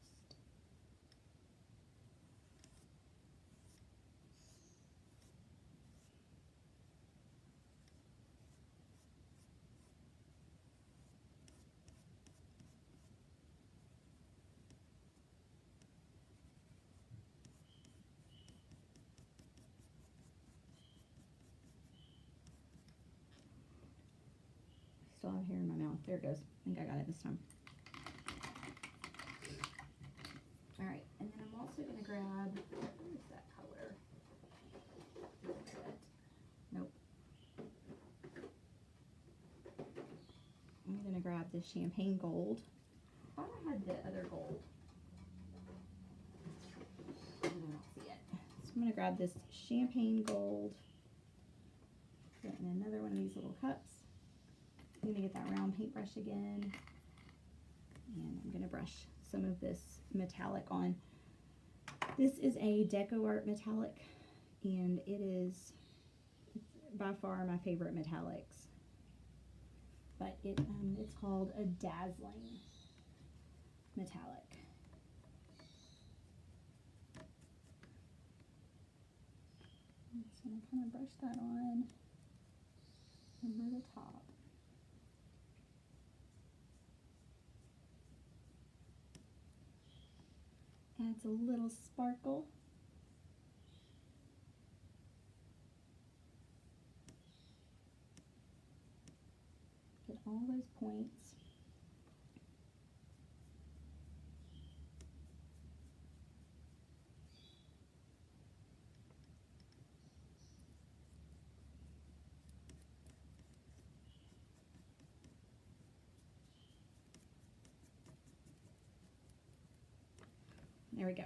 Still have hair in my mouth. There it goes. I think I got it this time. All right, and then I'm also going to grab, what is that color? Nope. I'm going to grab this champagne gold. I thought I had the other gold. I don't see it. So I'm going to grab this champagne gold. Put it in another one of these little cups. I'm going to get that round paintbrush again. And I'm going to brush some of this metallic on. This is a Deco Art metallic, and it's by far my favorite metallics. But it's called a dazzling metallic. I'm just going to kind of brush that on over the top. Adds a little sparkle. Get all those points. There we go.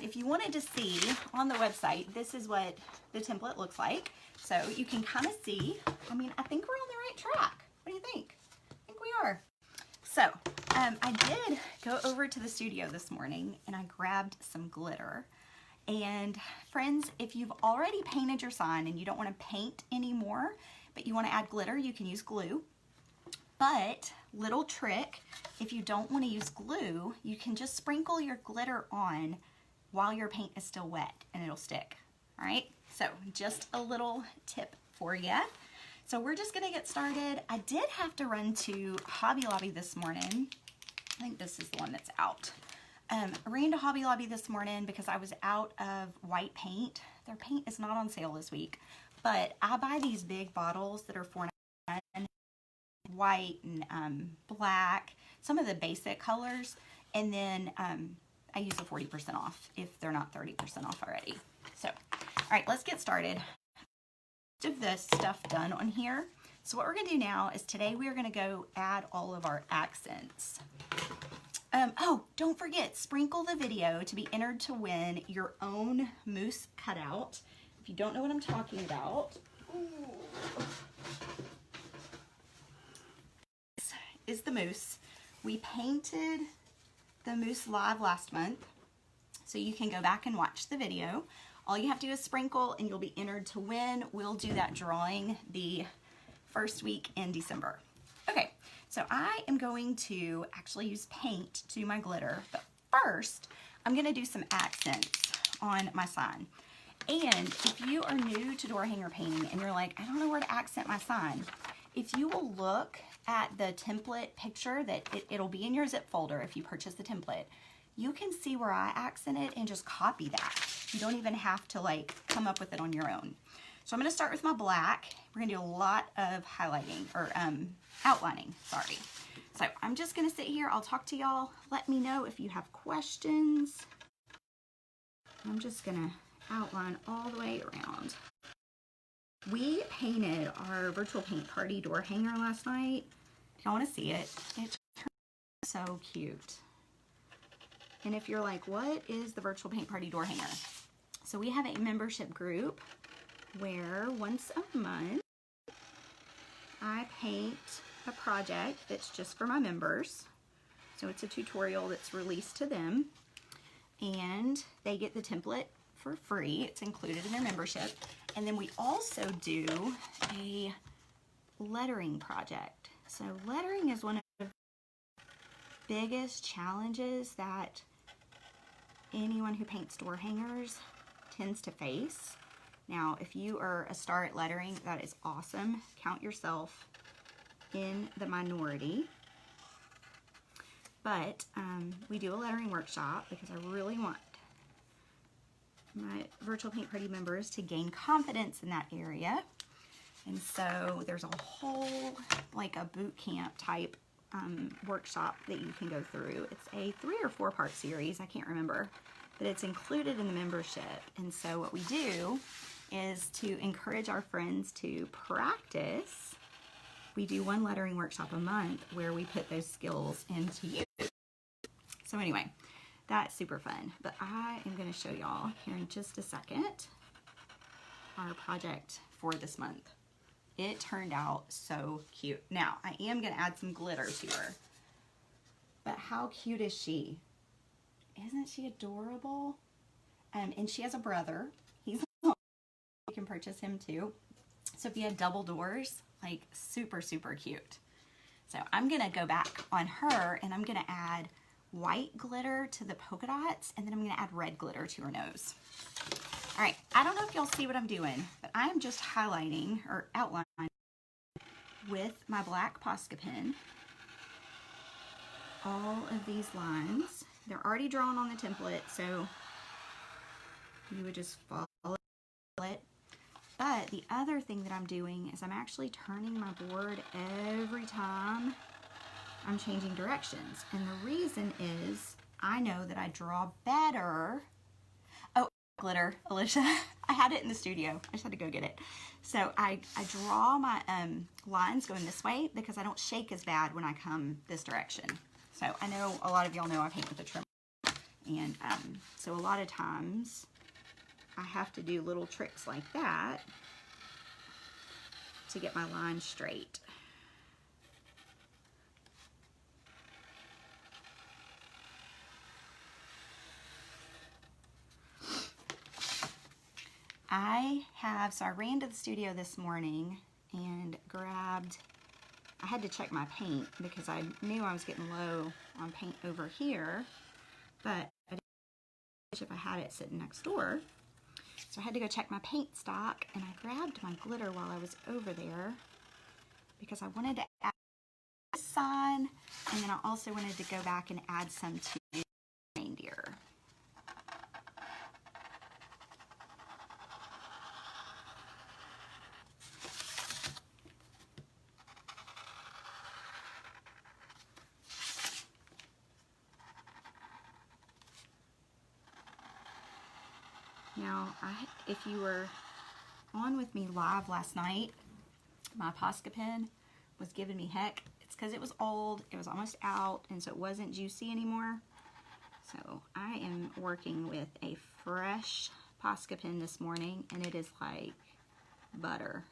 If you wanted to see on the website, this is what the template looks like. So you can kind of see, I mean, I think we're on the right track. What do you think? I think we are. So I did go over to the studio this morning and I grabbed some glitter. And friends, if you've already painted your sign and you don't want to paint anymore, but you want to add glitter, you can use glue. But little trick, if you don't want to use glue, you can just sprinkle your glitter on while your paint is still wet and it'll stick. All right, so just a little tip for you. So we're just gonna get started. I did have to run to Hobby Lobby this morning. I think this is the one that's out. I ran to Hobby Lobby this morning because I was out of white paint. Their paint is not on sale this week, but I buy these big bottles that are $4.99, white and black, some of the basic colors, and then I use a 40% off if they're not 30% off already. So, all right, let's get started. Most of this stuff done on here. So what we're gonna do now is today we are gonna go add all of our accents. Oh, don't forget, sprinkle the video to be entered to win your own moose cutout. If you don't know what I'm talking about, this is the moose. We painted the moose live last month, so you can go back and watch the video. All you have to do is sprinkle and you'll be entered to win. We'll do that drawing the first week in December. Okay, so I am going to actually use paint to do my glitter, but first I'm gonna do some accents on my sign. And if you are new to door hanger painting and you're like, I don't know where to accent my sign, if you will look at the template picture that it'll be in your zip folder if you purchase the template, you can see where I accent it and just copy that. You don't even have to like come up with it on your own. So I'm gonna start with my black. We're gonna do a lot of highlighting or outlining, sorry. So I'm just gonna sit here, I'll talk to y'all. Let me know if you have questions. I'm just gonna outline all the way around. We painted our virtual paint party door hanger last night. If y'all wanna see it, it's so cute. And if you're like, what is the Virtual Paint Party Door Hanger? So we have a membership group where once a month I paint a project that's just for my members. So it's a tutorial that's released to them, and they get the template for free. It's included in their membership. And then we also do a lettering project. So lettering is one of the biggest challenges that anyone who paints door hangers tends to face. Now, if you are a star at lettering, that is awesome. Count yourself in the minority. But we do a lettering workshop because I really want my Virtual Paint Party members to gain confidence in that area. And so there's a whole, like a boot camp type workshop that you can go through. It's a 3 or 4 part series, I can't remember, but it's included in the membership. And so what we do is to encourage our friends to practice. We do one lettering workshop a month where we put those skills into use. So anyway, that's super fun. But I am going to show y'all here in just a second our project for this month. It turned out so cute. Now, I am going to add some glitter to her. But how cute is she? Isn't she adorable? And she has a brother. He's you can purchase him too. So if you had double doors, like super, super cute. So I'm going to go back on her and I'm going to add white glitter to the polka dots, and then I'm going to add red glitter to her nose. All right, I don't know if y'all see what I'm doing, but I'm just highlighting or outlining with my black Posca pen all of these lines. They're already drawn on the template, so you would just follow it. But the other thing that I'm doing is I'm actually turning my board every time I'm changing directions. And the reason is I know that I draw better. Oh, glitter, Alicia. I had it in the studio. I just had to go get it. So I draw my lines going this way because I don't shake as bad when I come this direction. So I know a lot of y'all know I paint with a trimmer. And so a lot of times I have to do little tricks like that to get my line straight. So I ran to the studio this morning and grabbed, I had to check my paint because I knew I was getting low on paint over here, but I didn't know if I had it sitting next door. So I had to go check my paint stock, and I grabbed my glitter while I was over there because I wanted to add this sign, and then I also wanted to go back and add some to reindeer. Now, if you were on with me live last night, my Posca pen was giving me heck. It's because it was old, it was almost out, and so it wasn't juicy anymore. So I am working with a fresh Posca pen this morning, and it is like butter.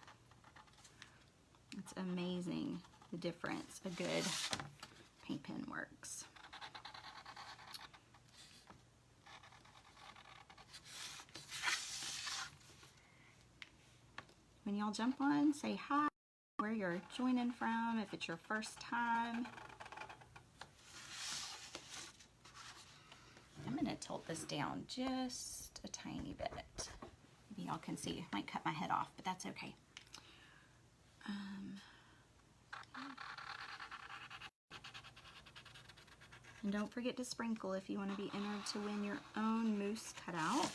It's amazing the difference a good paint pen works. When y'all jump on, say hi, where you're joining from, if it's your first time. I'm going to tilt this down just a tiny bit. Maybe y'all can see. I might cut my head off, but that's okay. And don't forget to sprinkle if you want to be entered to win your own moose cutout.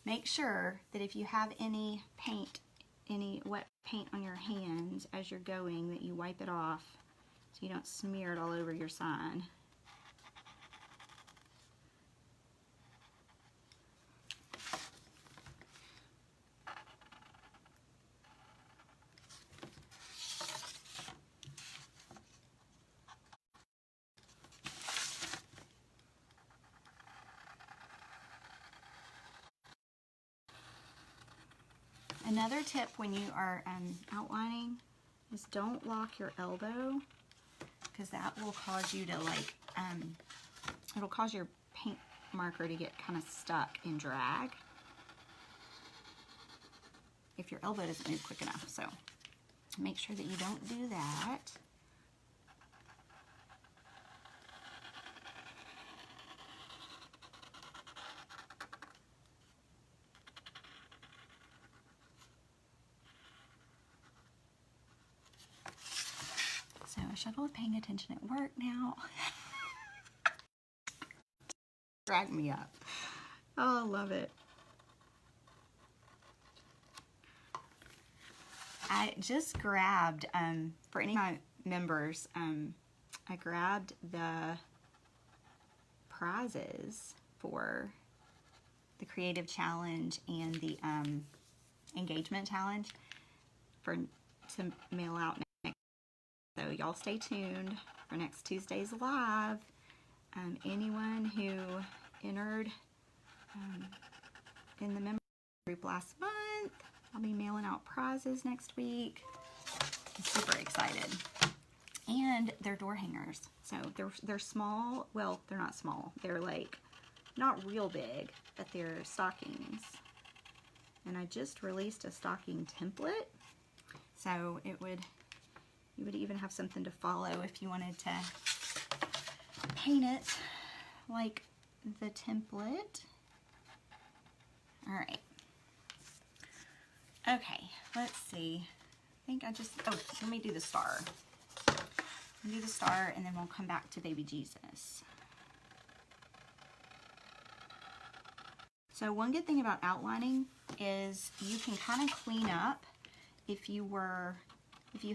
Make sure that if you have any paint, any wet paint on your hands as you're going, that you wipe it off so you don't smear it all over your sign. Another tip when you are outlining is don't lock your elbow, because that will cause you to like, it'll cause your paint marker to get kind of stuck and drag if your elbow doesn't move quick enough. So make sure that you don't do that. So I struggle with paying attention at work now. Drag me up. Oh, I love it. I just grabbed, for any of my members, I grabbed the prizes for the Creative Challenge and the Engagement Challenge to mail out next. So y'all stay tuned for next Tuesday's live. Anyone who entered in the member group last month, I'll be mailing out prizes next week. I'm super excited. And they're door hangers. So they're small. Well, they're not small. They're like not real big, but they're stockings. And I just released a stocking template. So you would even have something to follow if you wanted to paint it like the template. All right. Okay, let's see. I think let me do the star. Do the star and then we'll come back to baby Jesus. So one good thing about outlining is you can kind of clean up if you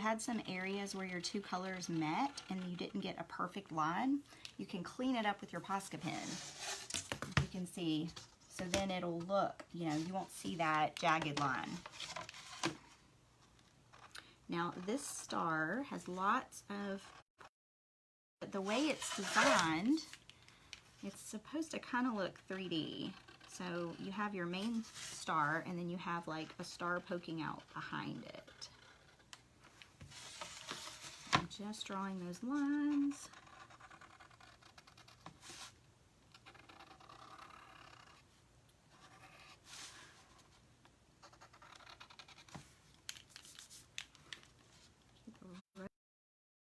had some areas where your two colors met and you didn't get a perfect line, you can clean it up with your Posca pen. You can see, so then it'll look, you won't see that jagged line. Now this star has lots of, the way it's designed, it's supposed to kind of look 3D. So you have your main star and then you have like a star poking out behind it. I'm just drawing those lines.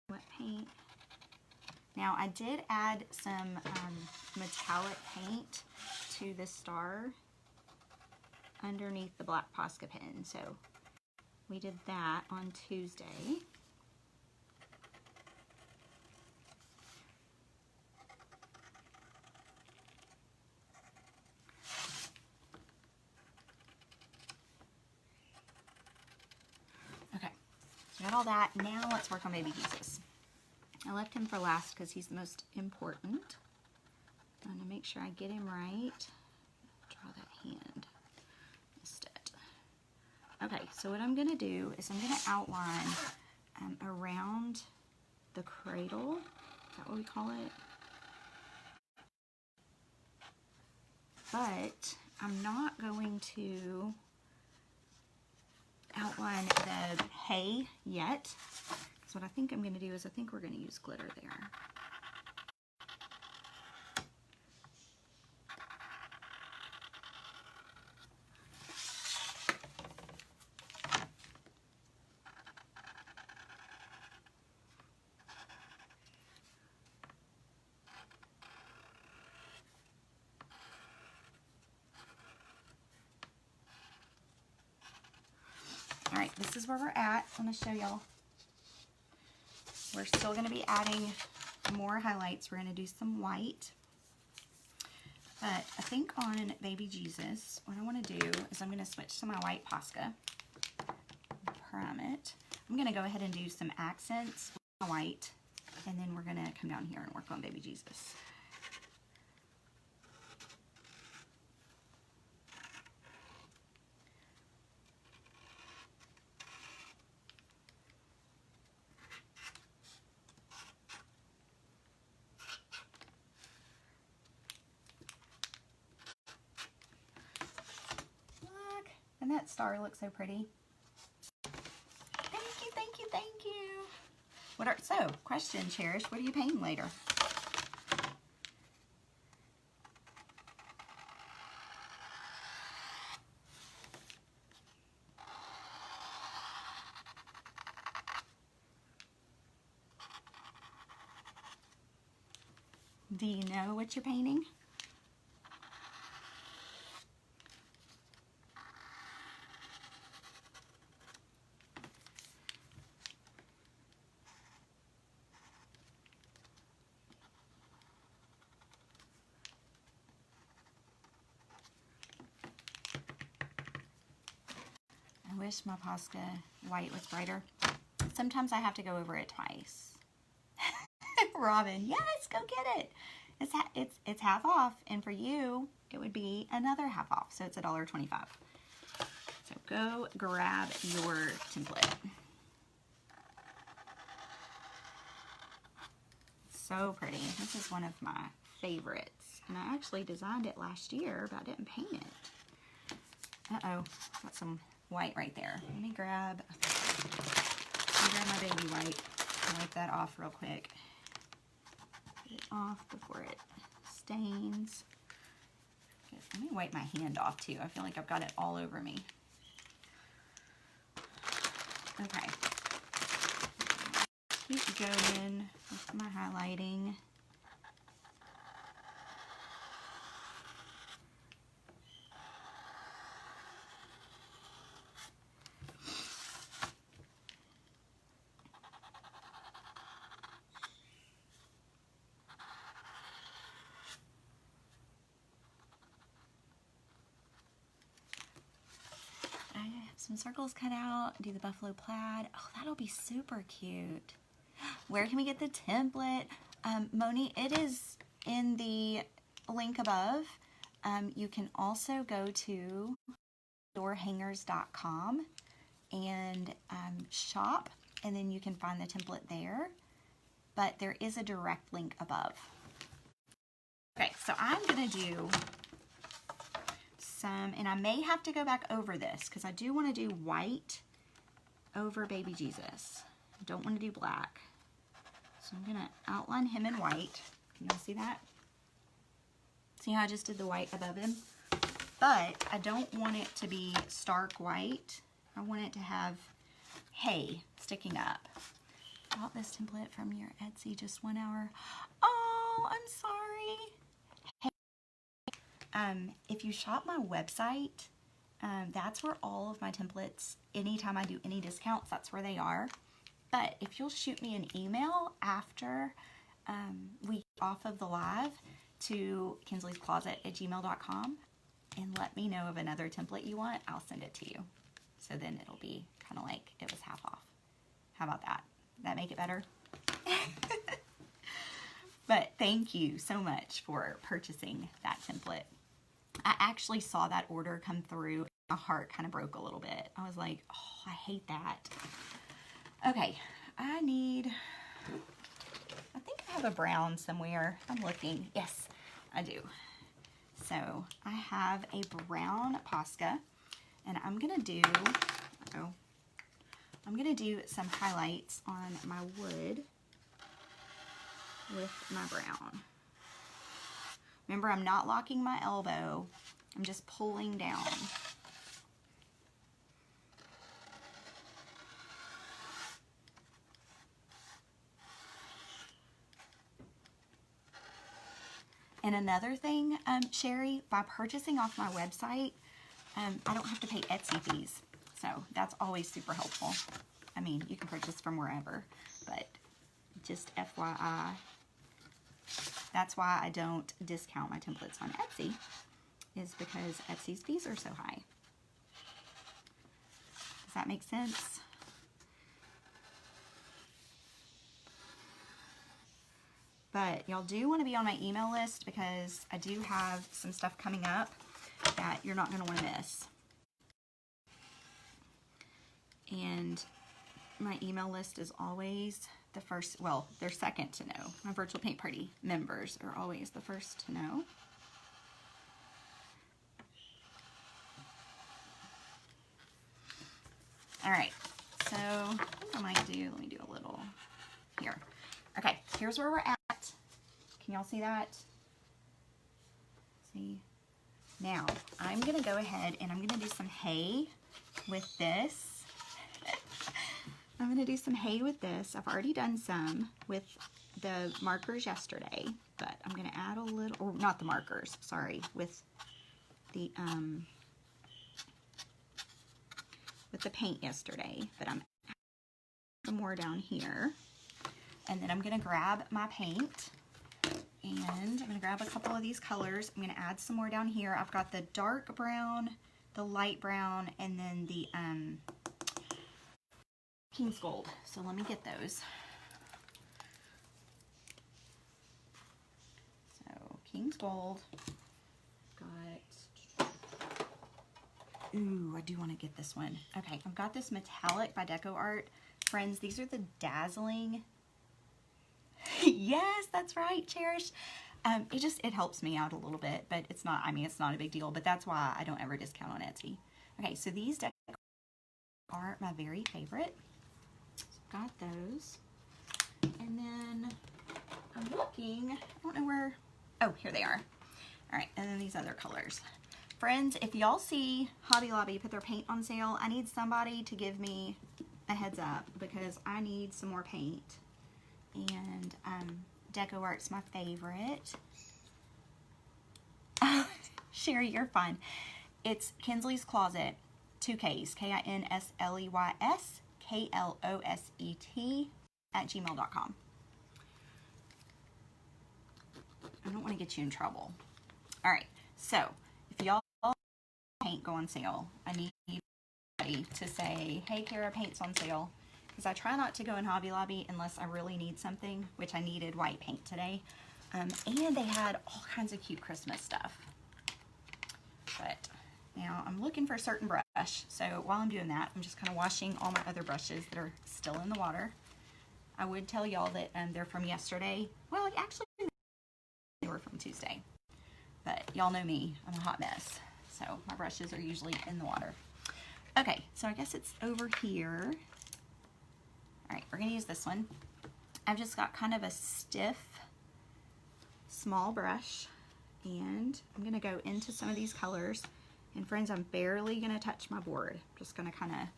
Wet paint. Now I did add some metallic paint to the star underneath the black Posca pen. So we did that on Tuesday. Okay, so got all that. Now let's work on baby Jesus. I left him for last because he's the most important. I'm going to make sure I get him right. Draw that hand. Missed it. Okay, so what I'm going to do is I'm going to outline around the cradle. Is that what we call it? But I'm not going to outline the hay yet. So what I think I'm going to do is I think we're going to use glitter there. All right, this is where we're at. I'm going to show y'all. We're still going to be adding more highlights. We're going to do some white. But I think on baby Jesus, what I want to do is I'm going to switch to my white Posca. Prime it. I'm going to go ahead and do some accents with my white. And then we're going to come down here and work on baby Jesus. And that star looks so pretty. Thank you, thank you, thank you. So, question, Cherish, what are you painting later? Do you know what you're painting? I wish my Posca white was brighter. Sometimes I have to go over it twice. Robin, yes, go get it. It's half off, and for you, it would be another half off, so it's $1.25. So go grab your template. So pretty. This is one of my favorites, and I actually designed it last year, but I didn't paint it. Uh-oh, got some white right there. Let me grab my baby white and wipe that off real quick. Get it off before it stains. Okay, let me wipe my hand off too. I feel like I've got it all over me. Okay. Keep going with my highlighting. Some circles cut out, do the buffalo plaid. Oh, that'll be super cute. Where can we get the template? Moni, it is in the link above. You can also go to doorhangers.com and shop, and then you can find the template there. But there is a direct link above. Okay, so I'm gonna do some, and I may have to go back over this because I do want to do white over baby Jesus. I don't want to do black. So I'm going to outline him in white. Can you see that? See how I just did the white above him? But I don't want it to be stark white. I want it to have hay sticking up. Bought this template from your Etsy just 1 hour. Oh, I'm sorry. If you shop my website, that's where all of my templates, anytime I do any discounts, that's where they are. But if you'll shoot me an email after we get off of the live to kinsley'scloset@gmail.com and let me know of another template you want, I'll send it to you. So then it'll be kind of like it was half off. How about that? That make it better? But thank you so much for purchasing that template. I actually saw that order come through. My heart kind of broke a little bit. I was like, oh, I hate that. Okay, I think I have a brown somewhere. I'm looking. Yes, I do. So I have a brown Posca, and I'm gonna do some highlights on my wood with my brown. Remember, I'm not locking my elbow. I'm just pulling down. And another thing, Sherry, by purchasing off my website, I don't have to pay Etsy fees. So that's always super helpful. I mean, you can purchase from wherever, but just FYI. That's why I don't discount my templates on Etsy, is because Etsy's fees are so high. Does that make sense? But y'all do want to be on my email list because I do have some stuff coming up that you're not going to want to miss. And my email list is always the first, well, they're second to know. My virtual paint party members are always the first to know. All right, so I think I might do, let me do a little here. Okay, here's where we're at. Can y'all see that? See? Now, I'm gonna go ahead and I'm gonna do some hay with this. I'm gonna do some hay with this. I've already done some with the markers yesterday, but I'm gonna add a little, or not the markers, sorry, with the paint yesterday, but I'm adding some more down here. And then I'm gonna grab my paint and I'm gonna grab a couple of these colors. I'm gonna add some more down here. I've got the dark brown, the light brown, and then the King's Gold. So let me get those. So King's Gold, got, ooh, I do want to get this one. Okay, I've got this metallic by Deco Art. Friends, these are the dazzling. Yes, that's right, Cherish. It helps me out a little bit, but it's not, I mean, it's not a big deal, but that's why I don't ever discount on Etsy. Okay, so these Deco are my very favorite. So I've got those. And then I'm looking, I don't know where, oh, here they are. All right, and then these other colors. Friends, if y'all see Hobby Lobby put their paint on sale, I need somebody to give me a heads up because I need some more paint. And Deco Art's my favorite. Sherry, you're fun. It's Kinsley's Closet, 2 Ks, Kinsleys, KLOSET @gmail.com. I don't want to get you in trouble. All right, so if y'all paint go on sale, I need somebody to say, hey, Kara, paint's on sale. Because I try not to go in Hobby Lobby unless I really need something, which I needed white paint today. And they had all kinds of cute Christmas stuff. But now I'm looking for a certain brush. So while I'm doing that, I'm just kind of washing all my other brushes that are still in the water. I would tell y'all that they're from yesterday. Well, actually, they were from Tuesday. But y'all know me, I'm a hot mess. So my brushes are usually in the water. Okay, so I guess it's over here. All right, we're gonna use this one. I've just got kind of a stiff, small brush, and I'm gonna go into some of these colors. And friends, I'm barely gonna touch my board. I'm just gonna kind of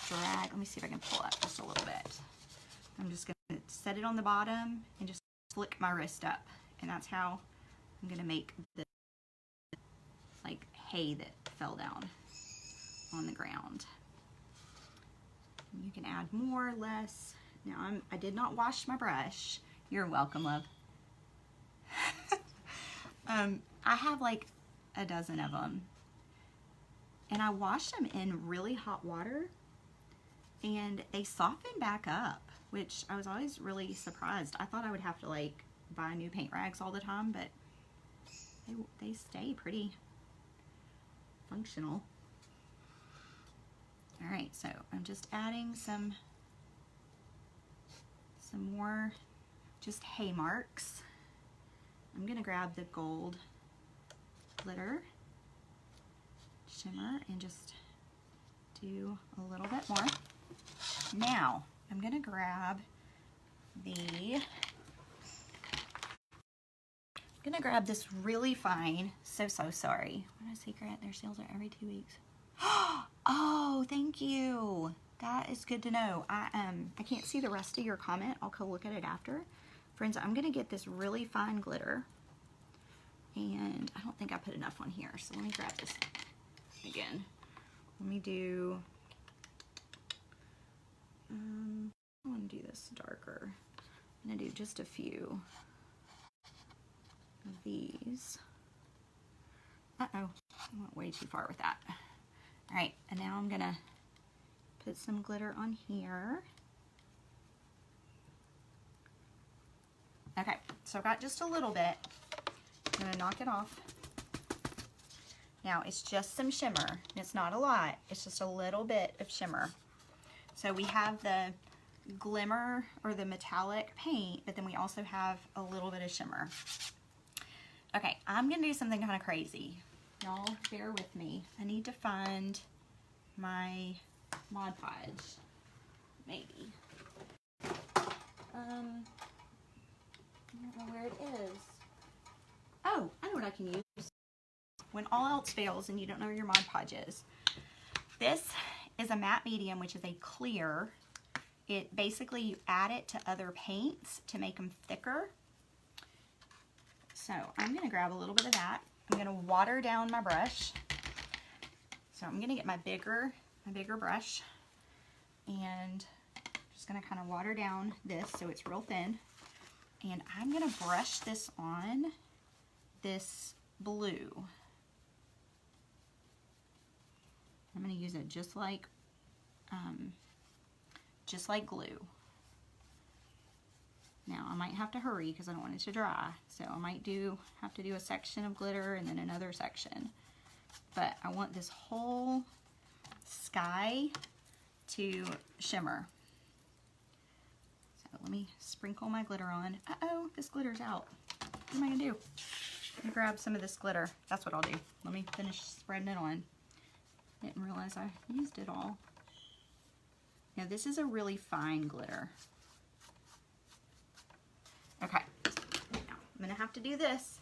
drag, let me see if I can pull up just a little bit. I'm just gonna set it on the bottom and just flick my wrist up. And that's how I'm gonna make the like hay that fell down on the ground. You can add more or less. Now I did not wash my brush. You're welcome, love. I have like a dozen of them. And I washed them in really hot water and they soften back up, which I was always really surprised. I thought I would have to like buy new paint rags all the time, but they stay pretty functional. All right, so I'm just adding some more just hay marks. I'm gonna grab the gold glitter shimmer and just do a little bit more. Now, I'm gonna grab this really fine, so sorry. What did I say, Grant? Their sales are every 2 weeks. Oh, thank you. That is good to know. I can't see the rest of your comment. I'll go look at it after. Friends, I'm gonna get this really fine glitter. And I don't think I put enough on here. So let me grab this again. Let me do, I wanna do this darker. I'm gonna do just a few of these. Uh-oh, I went way too far with that. All right, and now I'm gonna put some glitter on here. Okay, so I've got just a little bit. I'm gonna knock it off. Now it's just some shimmer. It's not a lot, it's just a little bit of shimmer. So we have the glimmer or the metallic paint, but then we also have a little bit of shimmer. Okay, I'm gonna do something kind of crazy. Y'all bear with me. I need to find my Mod Podge. Maybe. I don't know where it is. Oh, I know what I can use. When all else fails and you don't know where your Mod Podge is. This is a matte medium, which is a clear. It basically, you add it to other paints to make them thicker. So I'm going to grab a little bit of that. I'm going to water down my brush. So I'm going to get my bigger brush, and just going to kind of water down this so it's real thin. And I'm going to brush this on this blue. I'm going to use it just like glue. Now I might have to hurry because I don't want it to dry, so I might have to do a section of glitter and then another section. But I want this whole sky to shimmer. So let me sprinkle my glitter on. Uh-oh, this glitter's out. What am I gonna do? I'm gonna grab some of this glitter. That's what I'll do. Let me finish spreading it on. Didn't realize I used it all. Now this is a really fine glitter. Okay, now I'm gonna have to do this.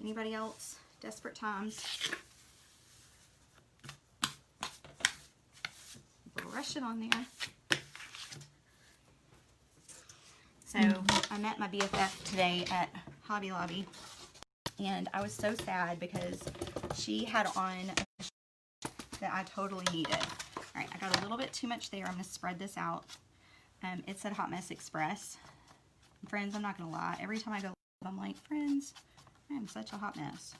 Anybody else? Desperate times. Brush it on there. So I met my BFF today at Hobby Lobby, and I was so sad because she had on a shirt that I totally needed. All right, I got a little bit too much there. I'm gonna spread this out. It said Hot Mess Express. Friends, I'm not gonna lie, every time I go live, I'm like, friends, I am such a hot mess.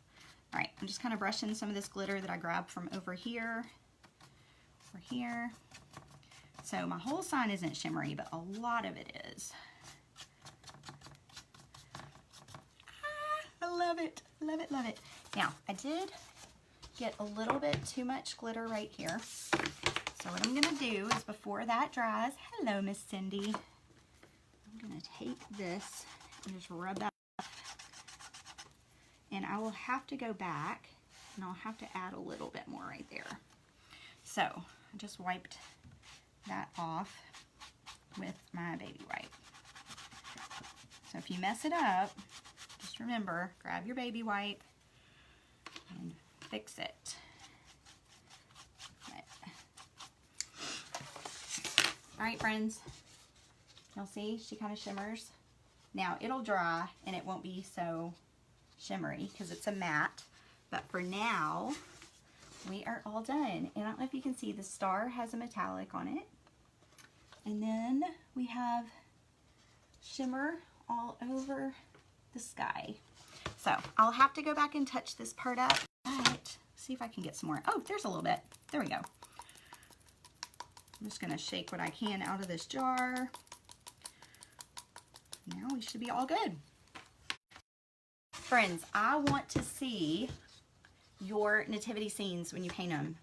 All right, I'm just kind of brushing some of this glitter that I grabbed from over here. So my whole sign isn't shimmery, but a lot of it is. I love it, love it, love it. Now, I did get a little bit too much glitter right here. So what I'm gonna do is, before that dries, hello, Miss Cindy. I'm gonna take this and just rub that off. And I will have to go back and I'll have to add a little bit more right there. So I just wiped that off with my baby wipe. So if you mess it up, just remember, grab your baby wipe and fix it. All right, friends. You'll see she kind of shimmers. Now it'll dry and it won't be so shimmery because it's a matte. But for now, we are all done. And I don't know if you can see, the star has a metallic on it. And then we have shimmer all over the sky. So I'll have to go back and touch this part up, but see if I can get some more. Oh, there's a little bit. There we go. I'm just gonna shake what I can out of this jar. Now we should be all good. Friends, I want to see your nativity scenes when you paint them.